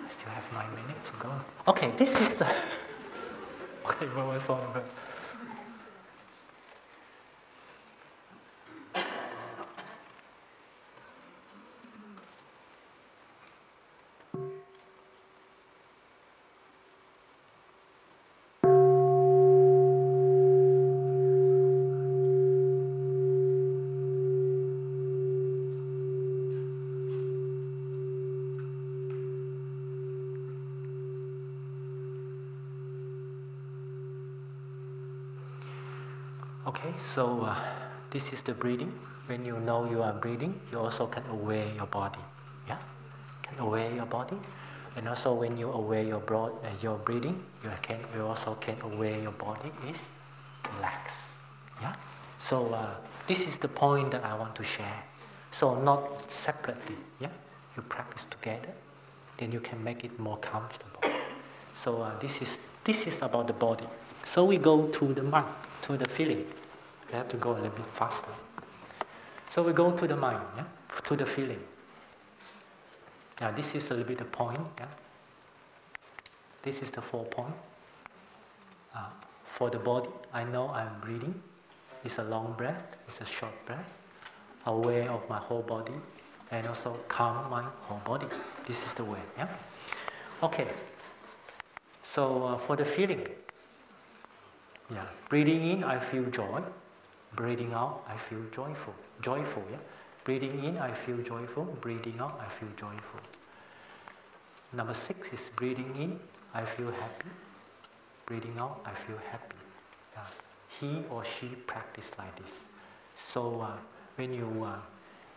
still have 9 minutes to go. Okay, this is the. Okay, what was on the. Okay, so this is the breathing. When you know you are breathing, you also can aware your body. Yeah, can aware your body, and also when you aware your breathing, you also can aware your body is relaxed. Yeah. So this is the point that I want to share. So not separately. Yeah, you practice together, then you can make it more comfortable. So this is about the body. So we go to the mind, to the feeling. We have to go a little bit faster. So we go to the mind, yeah? To the feeling. Yeah, this is a little bit the point. Yeah? This is the 4 point. For the body, I know I'm breathing. It's a long breath, it's a short breath. Aware of my whole body, and also calm my whole body. This is the way. Yeah. Okay. So for the feeling, breathing in, I feel joy. Breathing out, I feel joyful. Yeah. Breathing in, I feel joyful. Breathing out, I feel joyful. Number 6 is breathing in, I feel happy. Breathing out, I feel happy. He or she practice like this. So when you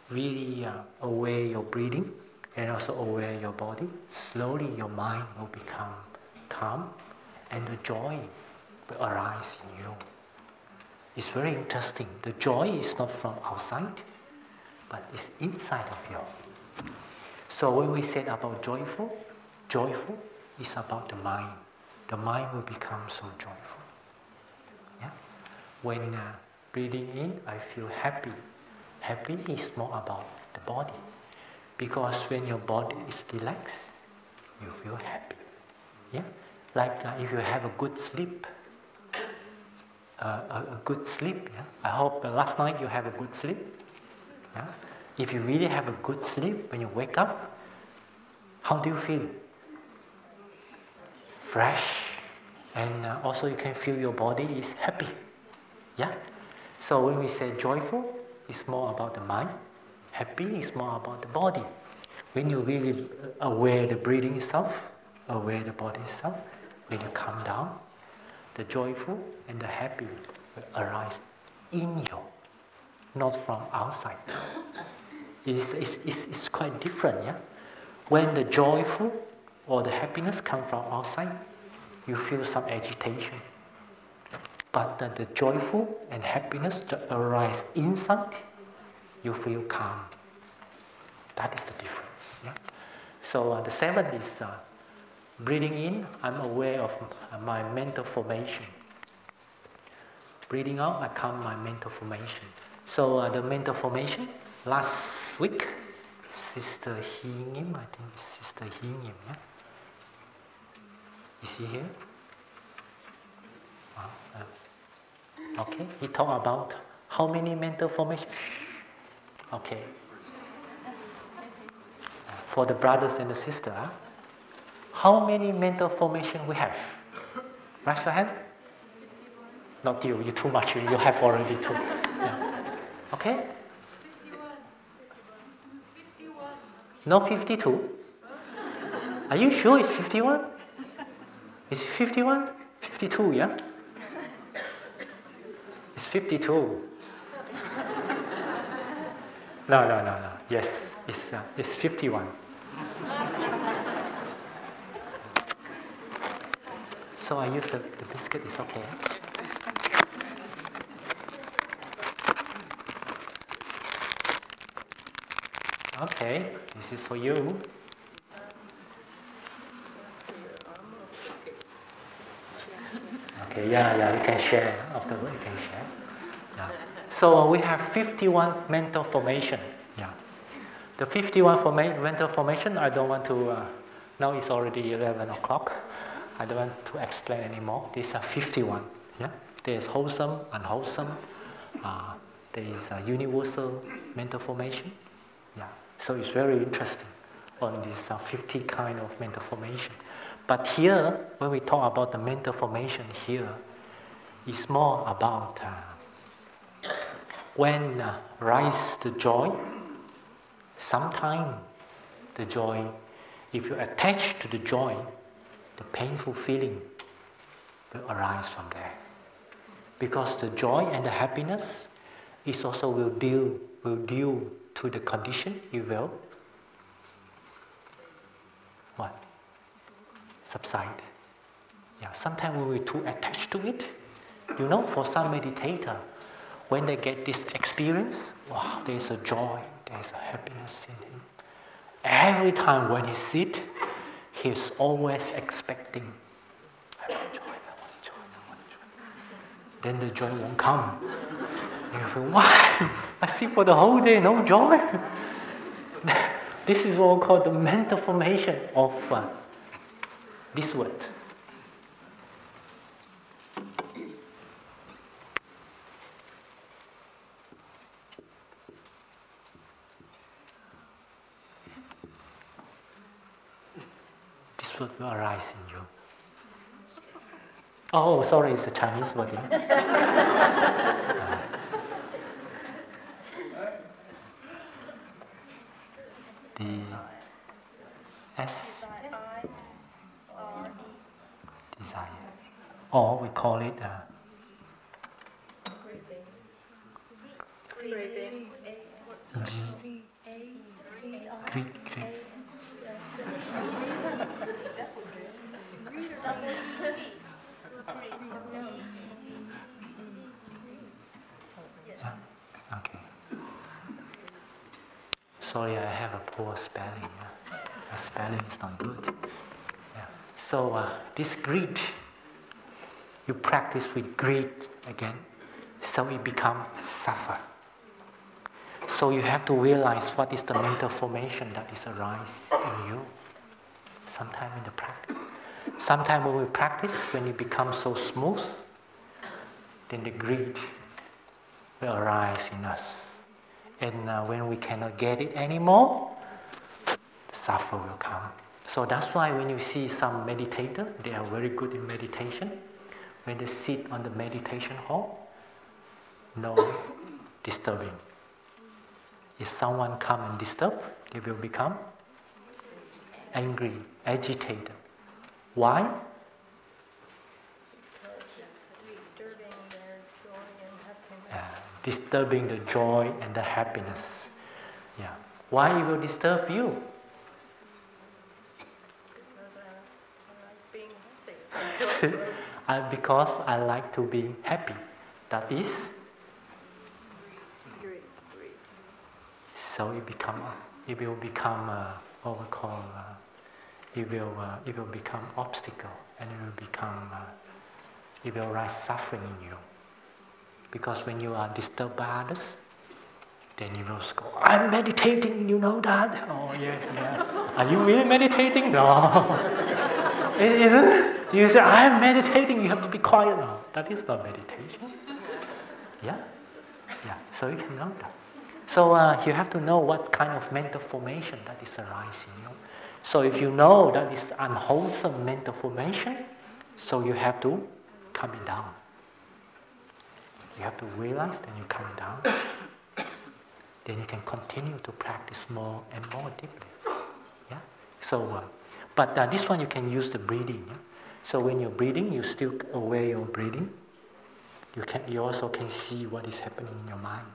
really aware your breathing and also aware your body, slowly your mind will become calm and the joy will arise in you. It's very interesting. The joy is not from outside, but it's inside of you. So when we said about joyful is about the mind. The mind will become so joyful. Yeah? When breathing in, I feel happy. Happy is more about the body. Because when your body is relaxed, you feel happy. Yeah? Like if you have a good sleep, yeah? I hope last night you have a good sleep. Yeah? If you really have a good sleep, when you wake up, how do you feel? Fresh. And also you can feel your body is happy. Yeah? So when we say joyful, it's more about the mind. Happy is more about the body. When you really aware the breathing itself, aware the body itself, when you calm down, the joyful and the happy will arise in you, not from outside. It's quite different, yeah? When the joyful or the happiness come from outside, you feel some agitation. But the joyful and happiness that arise inside, you feel calm. That is the difference. Yeah? So the 7th is breathing in, I'm aware of my mental formation. Breathing out, I calm my mental formation. So the mental formation, last week, Sister Hingim, I think it's Sister Hingim, yeah? Is he here? Okay, he talked about how many mental formations? Okay. For the brothers and the sisters, how many mental formations we have? Raise your hand. Not you, you too much, you have already too. Yeah. Okay? 51. No, 52? Are you sure it's 51? Is it 51? 52, yeah? It's 52. No. Yes, it's 51. So I use the biscuit, it's okay. Okay, this is for you. Okay, yeah, you can share. Afterward, you can share. Yeah. So we have 51 mental formation. Yeah. The 51 mental formation, I don't want to, now it's already 11 o'clock. I don't want to explain anymore. These are 51. Yeah? There's wholesome, unwholesome. There is a universal mental formation. Yeah. So it's very interesting on this 50 kind of mental formation. But here, when we talk about the mental formation here, it's more about when rise the joy, sometimes the joy, if you attach to the joy, the painful feeling will arise from there. Because the joy and the happiness is also will due to the condition you will subside. Yeah, sometimes when we're too attached to it, for some meditator, when they get this experience, wow, there's a joy, there's a happiness in him. Every time when he sits, he's always expecting, I want joy. Then the joy won't come. You feel, why? I sit for the whole day, no joy. This is what we call the mental formation of this word. This word will arise in you. Oh, sorry, it's a Chinese word. Yeah? Desire. Or we call it greed. Okay. Sorry, I have a poor spelling. The spelling is not good. Yeah. So this greed, you practice with greed again, so it becomes suffer. So you have to realize what is the mental formation that is arise in you. Sometime in the practice. Sometimes when we practice, when it becomes so smooth, then the greed will arise in us. And when we cannot get it anymore, suffer will come. So that's why when you see some meditator, they are very good in meditation. When they sit on the meditation hall, no disturbing. If someone come and disturb, they will become angry, agitated. Why? Disturbing the joy and the happiness. Yeah. Why it will disturb you? Because I like to be happy. That is. So it will become what we call. It will become obstacle, and it will rise suffering in you. Because when you are disturbed by others, then you will go, I'm meditating, you know that? Oh, yeah. Are you really meditating? No. Isn't? You say, I'm meditating, you have to be quiet. No, that is not meditation. Yeah? Yeah, so you can know that. So you have to know what kind of mental formation that is arising. So if you know that is unwholesome mental formation, so you have to calm it down. You have to realize, then you calm it down. Then you can continue to practice more and more deeply. Yeah. So, but this one you can use the breathing. Yeah? So when you're breathing, you still aware you're breathing. You also can see what is happening in your mind.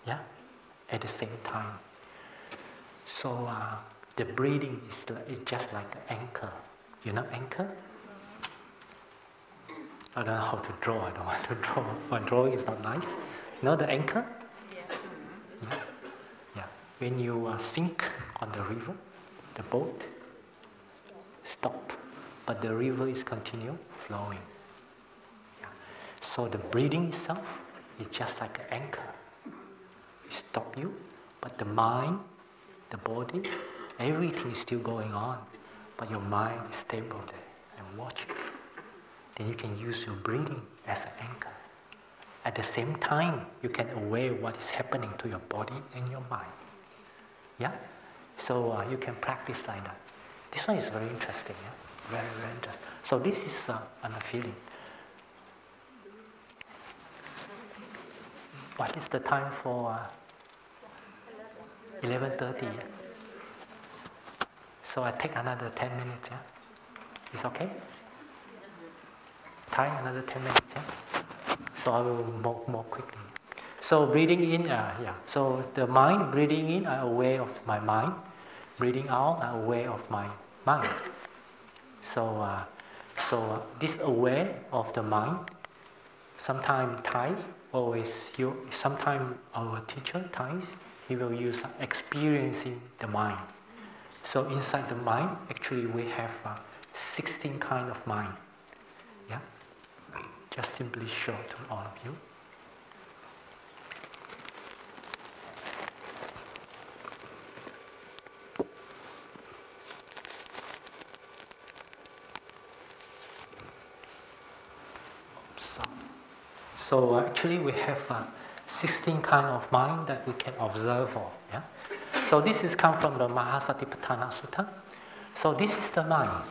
Yeah. At the same time. So the breathing is just like an anchor. You know anchor? I don't know how to draw. I don't want to draw. My drawing is not nice. You know the anchor? Yeah. Yeah. When you sink on the river, the boat stop, but the river is continue flowing. Yeah. So the breathing itself is just like an anchor. It stop you, but the mind, the body, everything is still going on, but your mind is stable there and watching. Then you can use your breathing as an anchor. At the same time, you can aware what is happening to your body and your mind. Yeah? So you can practice like that. This one is very interesting. Yeah? Very, very interesting. So this is on a feeling. What is the time for 11:30? Yeah? So I take another 10 minutes. Yeah? Is okay? Time another 10 minutes, yeah? So I will move more quickly. So breathing in, so the mind, breathing in, I'm aware of my mind. Breathing out, I'm aware of my mind. So this aware of the mind, sometimes Thai, sometimes our teacher, Thais, he will use experiencing the mind. So inside the mind, actually we have 16 kind of mind. Yeah? Just simply show to all of you. So actually we have 16 kind of mind that we can observe of. Yeah? So this is come from the Mahasatipatthana Sutta. So this is the mind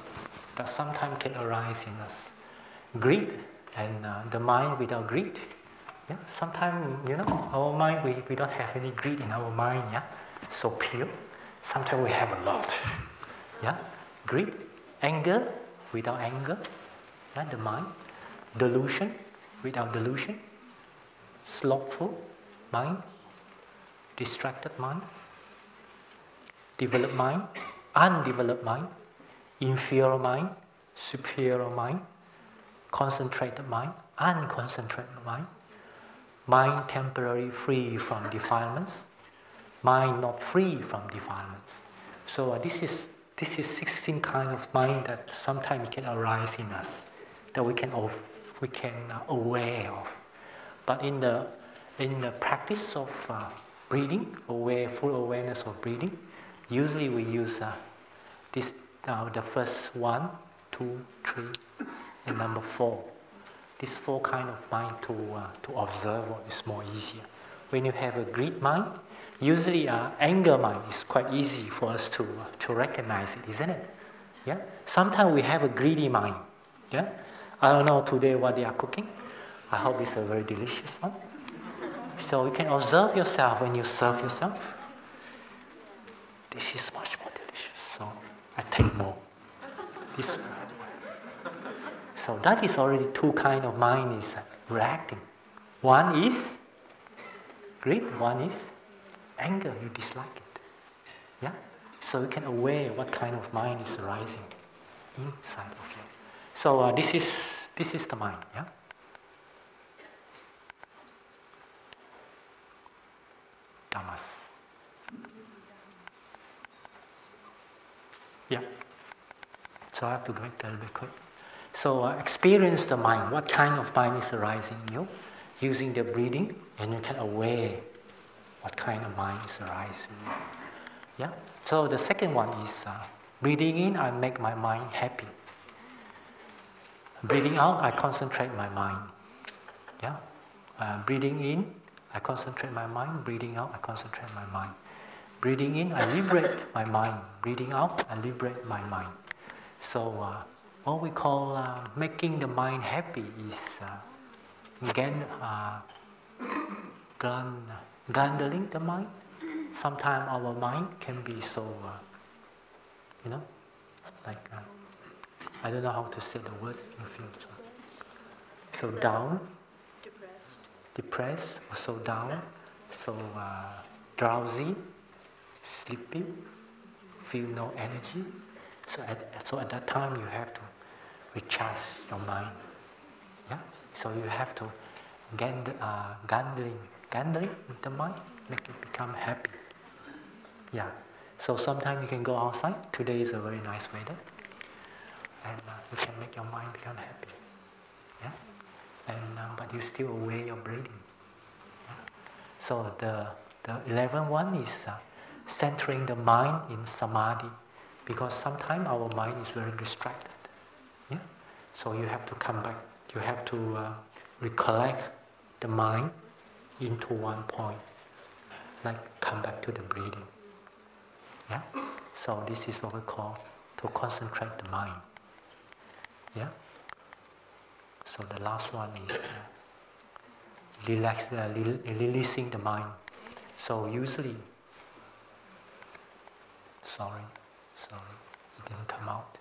that sometimes can arise in us. Greed and the mind without greed. Yeah? Sometimes, our mind, we don't have any greed in our mind. Yeah? So pure. Sometimes we have a lot. Yeah, greed, anger without anger, yeah, the mind, delusion without delusion, slothful mind, distracted mind, developed mind, undeveloped mind, inferior mind, superior mind, concentrated mind, unconcentrated mind, mind temporarily free from defilements, mind not free from defilements. So this is 16 kind of mind that sometimes can arise in us, that we can aware of. But in the practice of breathing, full awareness of breathing, usually we use this the first 1, 2, 3, and number 4. These 4 kind of mind to observe what is more easier. When you have a greed mind, usually anger mind is quite easy for us to recognize it, isn't it? Yeah. Sometimes we have a greedy mind. Yeah. I don't know today what they are cooking. I hope it's a very delicious one. So you can observe yourself when you serve yourself. This is much more delicious, so I take more. So that is already 2 kind of mind is reacting. One is greed, one is anger, you dislike it. Yeah? So you can aware what kind of mind is arising inside of you. So this is the mind, yeah? Dhammas. Yeah. So I have to make that a little bit quick. So experience the mind, what kind of mind is arising in you, using the breathing, and you can aware what kind of mind is arising. Yeah. So the second one is breathing in, I make my mind happy. Breathing out, I concentrate my mind. Yeah. Breathing in, I concentrate my mind. Breathing out, I concentrate my mind. Breathing in, I liberate my mind. Breathing out, I liberate my mind. So what we call making the mind happy is gandling the mind. Sometimes our mind can be so, like, I don't know how to say the word in future. So down, depressed, or so down, so drowsy, sleepy, feel no energy. So at that time you have to recharge your mind. Yeah. So you have to gandling with the mind, make it become happy. Yeah. So sometimes you can go outside. Today is a very nice weather, and you can make your mind become happy. Yeah. And but you still aware your breathing. Yeah? So the 11th one is centering the mind in samadhi, because sometimes our mind is very distracted. Yeah. So you have to come back. You have to recollect the mind into one point, like come back to the breathing. Yeah. So this is what we call to concentrate the mind. Yeah. So the last one is releasing the mind. So usually, sorry, it didn't come out.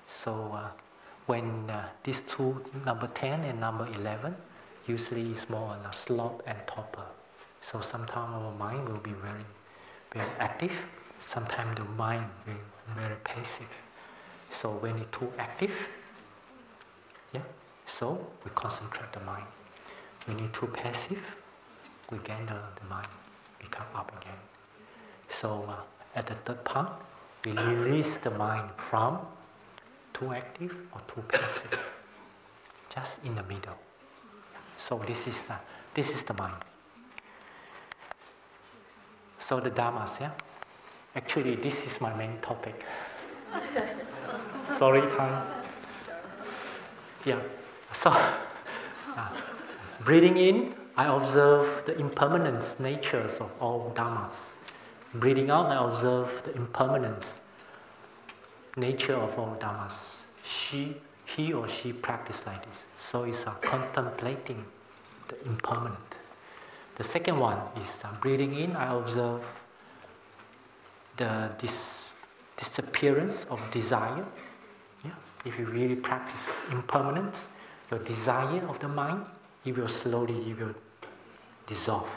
So when these 2, number 10 and number 11, usually is more on a sloth and torpor. So sometimes our mind will be very, very active. Sometimes the mind will be very passive. So when it's too active, yeah, so we concentrate the mind. When it's too passive, we gather the mind, become up again. So at the third part, we release the mind from too active or too passive, just in the middle. So this is the mind. So the Dhammas, yeah. Actually, this is my main topic. Sorry, time. Yeah. So breathing in, I observe the impermanence natures of all Dhammas. Breathing out, I observe the impermanence nature of all Dhammas. He or she practice like this. So it's contemplating the impermanent. The second one is breathing in, I observe this disappearance of desire. Yeah? If you really practice impermanence, your desire of the mind, it will dissolve.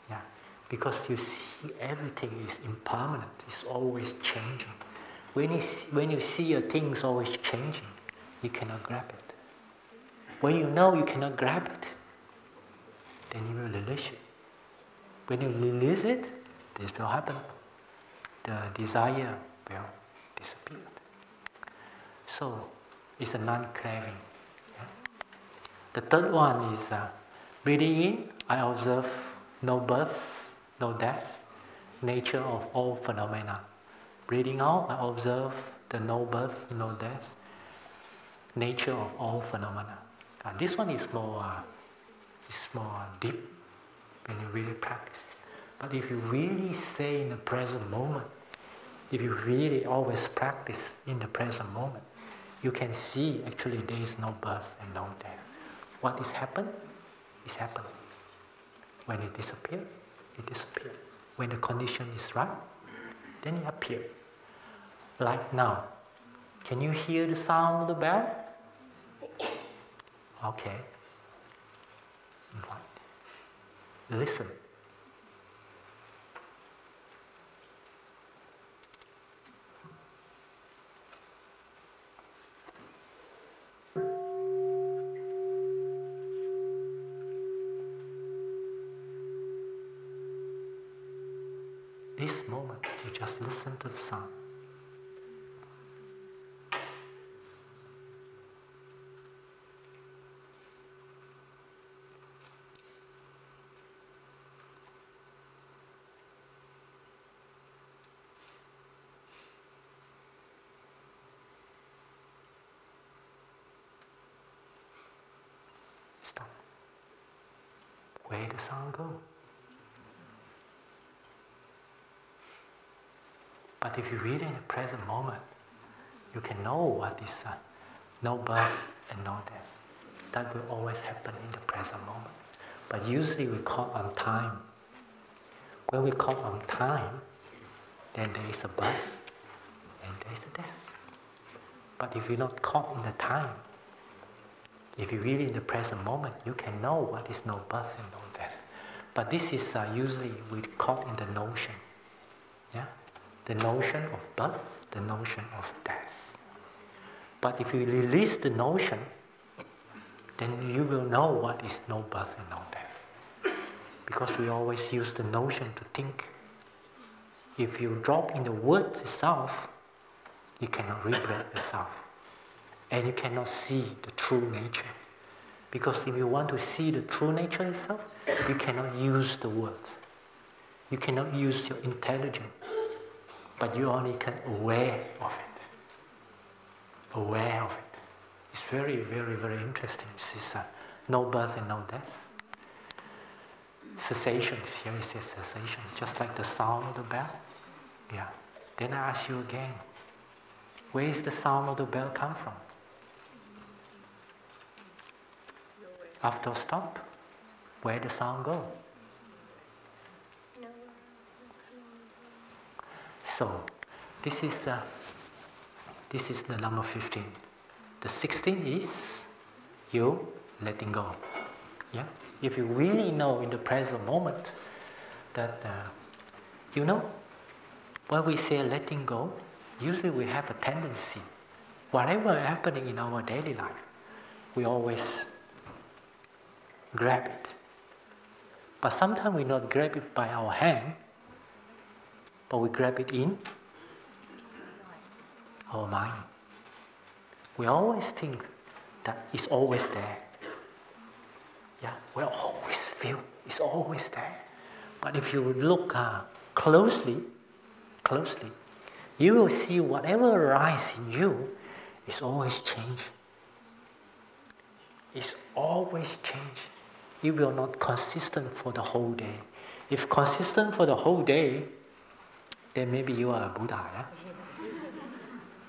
Yeah? Because you see everything is impermanent, it's always changing. When you see a thing is always changing, you cannot grab it. When you know you cannot grab it, then you will release it. When you release it, this will happen. The desire will disappear. So, it's a non-craving. Yeah? The third one is breathing in, I observe no birth, no death, nature of all phenomena. Breathing out, I observe the no birth, no death, nature of all phenomena. This one is more deep when you really practice. But if you really stay in the present moment, if you really always practice in the present moment, you can see actually there is no birth and no death. What is happened is happened. When it disappears, it disappears. When the condition is right, then it appears. Like now, can you hear the sound of the bell? Okay. Right. Listen. This moment, you just listen to the sound. Stop. Where the sound go? But if you read in the present moment, you can know what is no birth and no death. That will always happen in the present moment. But usually we caught on time. When we caught on time, then there is a birth and there is a death. But if you're not caught in the time, if you're really in the present moment, you can know what is no birth and no death. But this is usually we caught in the notion. Yeah? The notion of birth, the notion of death. But if you release the notion, then you will know what is no birth and no death. Because we always use the notion to think. If you drop in the words itself, you cannot read yourself. And you cannot see the true nature. Because if you want to see the true nature itself, you cannot use the words. You cannot use your intelligence. But you only can aware of it. Aware of it. It's very, very, very interesting. This is no birth and no death. Cessations, here it says cessation, just like the sound of the bell. Yeah. Then I ask you again, where is the sound of the bell come from? After stop, where the sound go? So, this is the number 15. The 16 is you letting go. Yeah? If you really know in the present moment that, when we say letting go, usually we have a tendency, whatever is happening in our daily life, we always grab it. But sometimes we not grab it by our hand, but we grab it in our mind. We always think that it's always there. Yeah, we always feel it's always there. But if you look closely, you will see whatever arises in you is always changing. It's always changing. It will not consistent for the whole day. If consistent for the whole day, then maybe you are a Buddha. Yeah?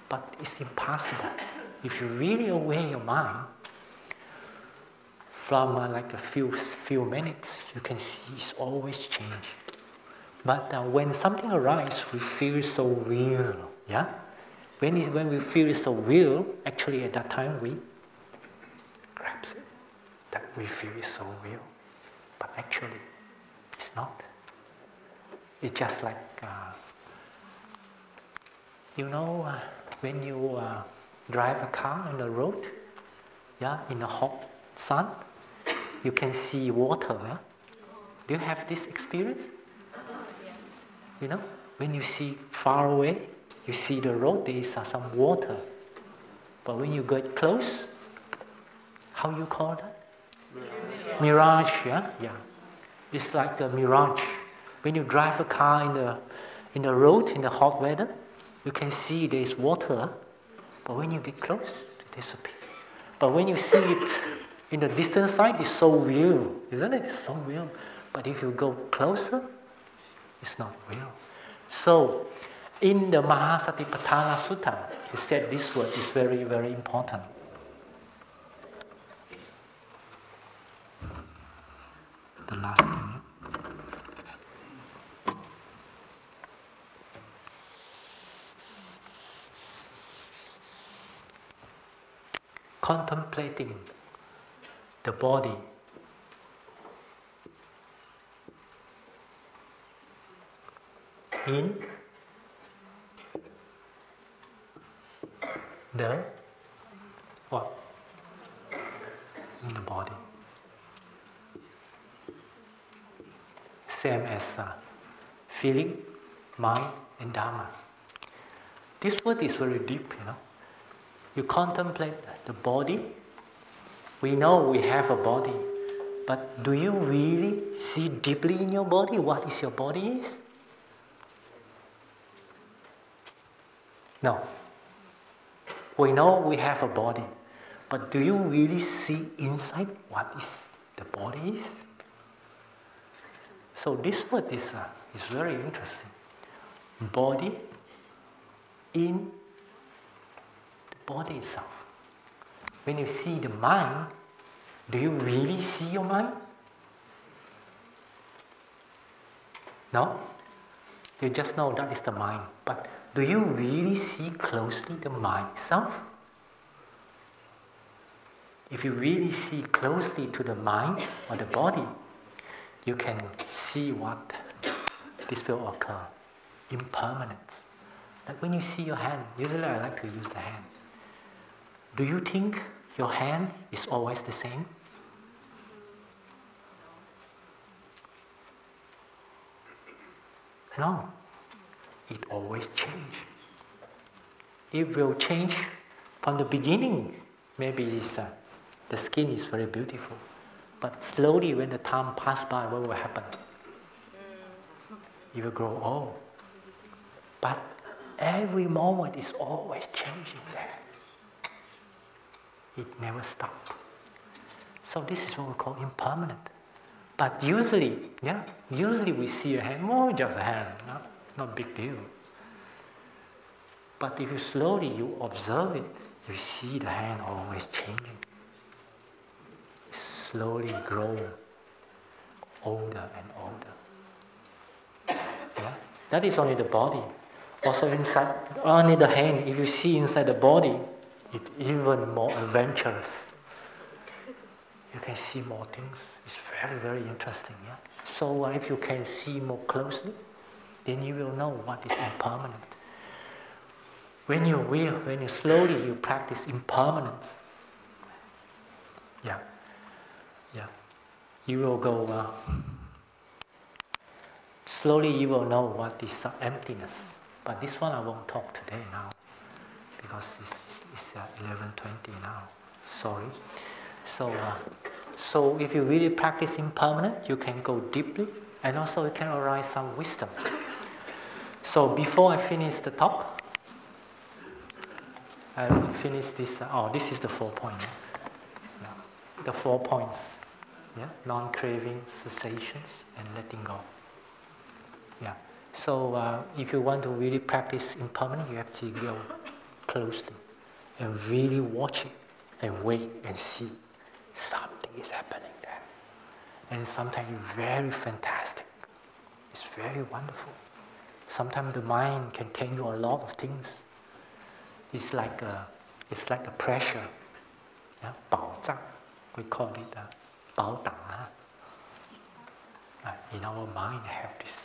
But it's impossible. If you really aware your mind, from like a few minutes, you can see it's always changing. But when something arises, we feel so real. Yeah? When we feel it's so real, actually at that time we grasp it. That we feel is so real. But actually, it's not. It's just like, when you drive a car on the road, yeah, in the hot sun, you can see water. Yeah? Do you have this experience? You know, when you see far away, you see the road, there is some water. But when you get close, how you call that? Mirage, yeah? Yeah. It's like a mirage. When you drive a car in the road, in the hot weather, you can see there is water, but when you get close, it disappears. But when you see it in the distant side, it's so real, isn't it? It's so real. But if you go closer, it's not real. So, in the Mahasatipatthana Sutta, he said this word is very, very important. The last thing. Contemplating the body in the what? In the body. Same as feeling, mind, and Dharma. This word is very deep, you know. You contemplate the body. We know we have a body, but do you really see deeply in your body what is your body is? No. We know we have a body, but do you really see inside what is the body is? So this word is very interesting. Body in the body itself. When you see the mind, do you really see your mind? No? You just know that is the mind. But do you really see closely the mind itself? If you really see closely to the mind or the body, you can see what this will occur. Impermanence. Like when you see your hand, usually I like to use the hand. Do you think your hand is always the same? No. It always changes. It will change from the beginning. Maybe the skin is very beautiful. But slowly when the time passes by, what will happen? It will grow old. But every moment is always changing there. It never stops. So this is what we call impermanent. But usually we see a hand, just a hand, not big deal. But if you slowly observe it, you see the hand always changing. Slowly grow older and older. Yeah? That is only the body. Also inside, only the hand, if you see inside the body, it's even more adventurous. You can see more things. It's very, very interesting. Yeah? So if you can see more closely, then you will know what is impermanent. When you slowly practice impermanence, you will go. Slowly, you will know what is emptiness. But this one I won't talk today now, because it's 11:20 now. Sorry. So if you really practice impermanent, you can go deeply, and also it can arise some wisdom. So before I finish the talk, I will finish this. This is the 4 points. Yeah. The 4 points. Yeah? Non-craving, cessations, and letting go. Yeah. So if you want to really practice impermanent, you have to go closely and really watch it and wait and see something is happening there. And sometimes it's very fantastic. It's very wonderful. Sometimes the mind can tell you a lot of things. It's like a pressure. Yeah? 宝藏. We call it 宝岛. In our mind, have this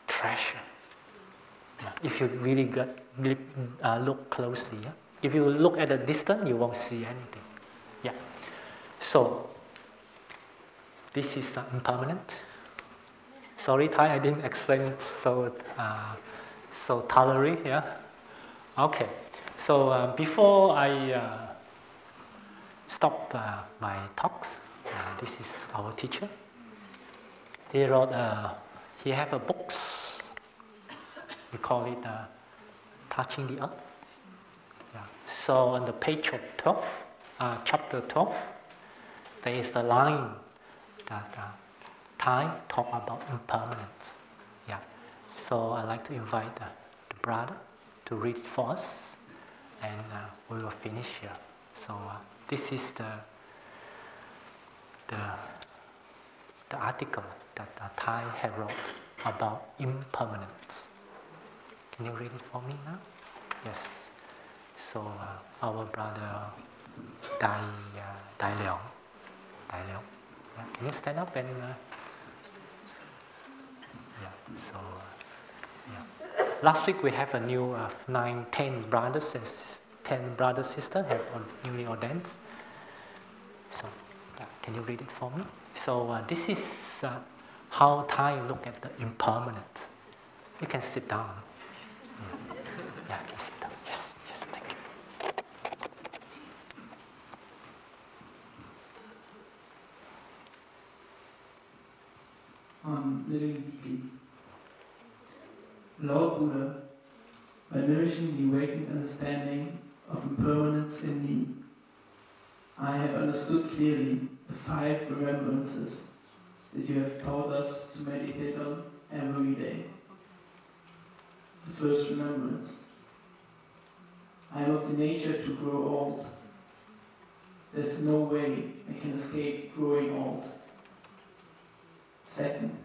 treasure. If you really look closely, if you look at a distance, you won't see anything. Yeah. So this is impermanent. Sorry, Thai, I didn't explain it so thoroughly. Yeah. Okay. So before I stop my talks, this is our teacher. He wrote. He have a books. We call it Touching the Earth. Yeah. So on the page of 12, chapter 12, there is the line that Thai talk about impermanence. Yeah. So I'd like to invite the brother to read it for us, and we will finish here. So this is the article that Thai have wrote about impermanence. Can you read it for me now? Yes. So our brother Dai Leong. Yeah. Can you stand up and So last week we have a new 10 brothers and 10 brothers sisters have newly ordained. So can you read it for me? So this is how Thai look at the impermanence. You can sit down. Yeah, you can sit down. Yes, thank you. Living deeply. Lord Buddha, by nourishing the awakened understanding of impermanence in me, I have understood clearly the 5 remembrances that you have taught us to meditate on every day. The first remembrance: I am of the nature to grow old. There's no way I can escape growing old. Second,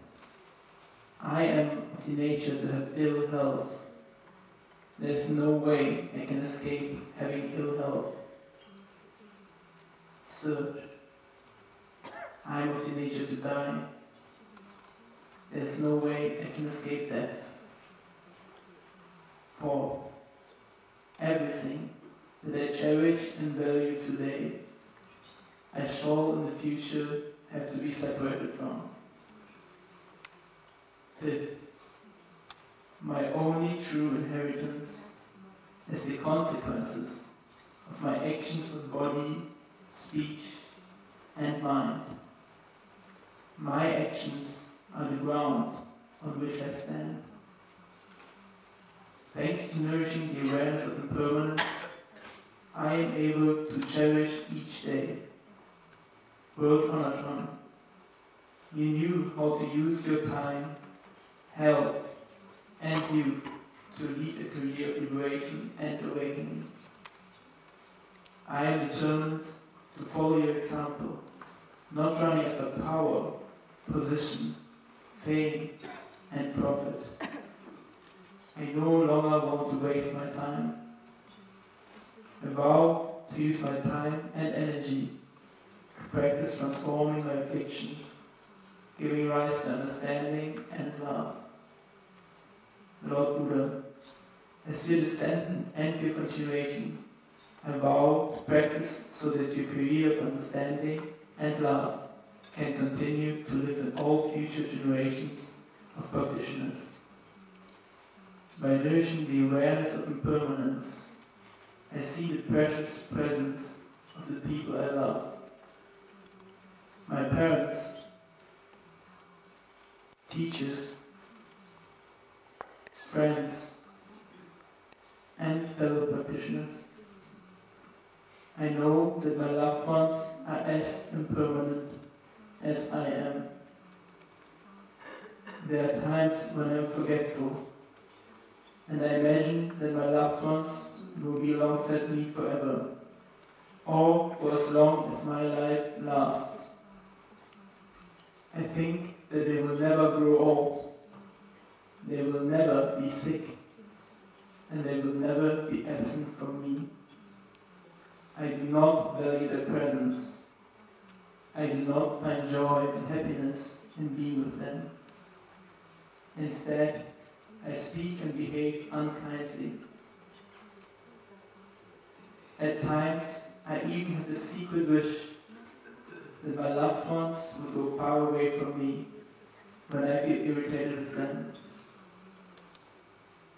I am of the nature to have ill health. There's no way I can escape having ill health. Third, I am of the nature to die. There's no way I can escape death. Fourth, everything that I cherish and value today, I shall in the future have to be separated from. Fifth, my only true inheritance is the consequences of my actions of body, speech, and mind. My actions are the ground on which I stand. Thanks to nourishing the awareness of impermanence, I am able to cherish each day. World Onatron, you knew how to use your time, health, and youth to lead a career of liberation and awakening. I am determined to follow your example, not running after power, position, fame, and profit. I no longer want to waste my time. I vow to use my time and energy to practice transforming my afflictions, giving rise to understanding and love. Lord Buddha, as your descendant and your continuation, I vow to practice so that your career of understanding and love can continue to live in all future generations of practitioners. By nourishing the awareness of impermanence, I see the precious presence of the people I love. My parents, teachers, friends, and fellow practitioners. I know that my loved ones are as impermanent as I am. There are times when I am forgetful, and I imagine that my loved ones will be alongside me forever, or for as long as my life lasts. I think that they will never grow old. they will never be sick, and they will never be absent from me. I do not value their presence. I do not find joy and happiness in being with them. Instead, I speak and behave unkindly. At times, I even have the secret wish that my loved ones would go far away from me when I feel irritated with them.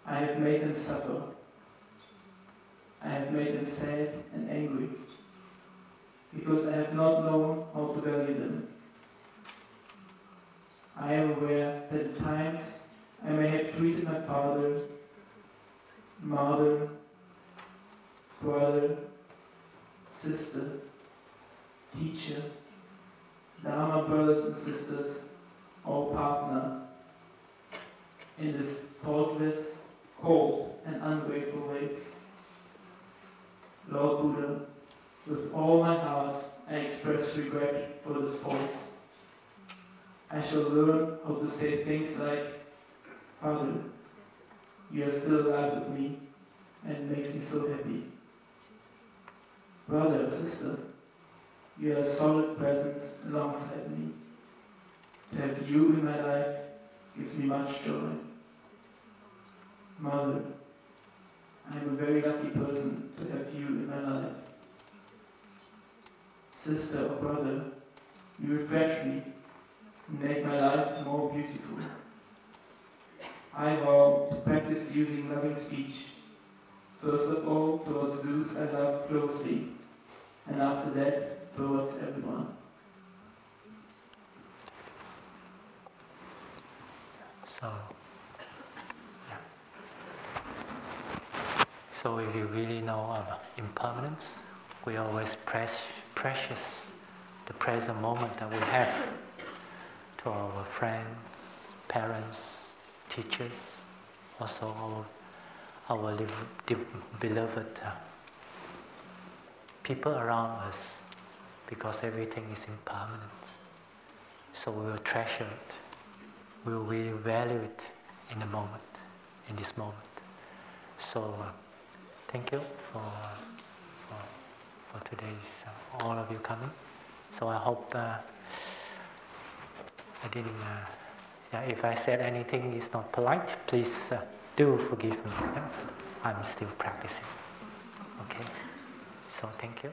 I have made them suffer. I have made them sad and angry because I have not known how to value them. I am aware that at times I may have treated my father, mother, brother, sister, teacher, Dharma brothers and sisters, or partner in this thoughtless, cold and ungrateful ways. Lord Buddha, with all my heart I express regret for these faults. I shall learn how to say things like, Father, you are still alive with me, and it makes me so happy. Brother or sister, you are a solid presence alongside me. To have you in my life gives me much joy. Mother, I am a very lucky person to have you in my life. Sister or brother, you refresh me and make my life more beautiful. I vow to practice using loving speech, first of all towards those I love closely, and after that towards everyone. So if you really know impermanence, we always precious the present moment that we have to our friends, parents, teachers, also our beloved people around us, because everything is impermanent. So we will treasure it. We will value it in the moment, in this moment. So thank you for today's all of you coming. So I hope I didn't. If I said anything is not polite, please do forgive me. I'm still practicing. Okay. So thank you.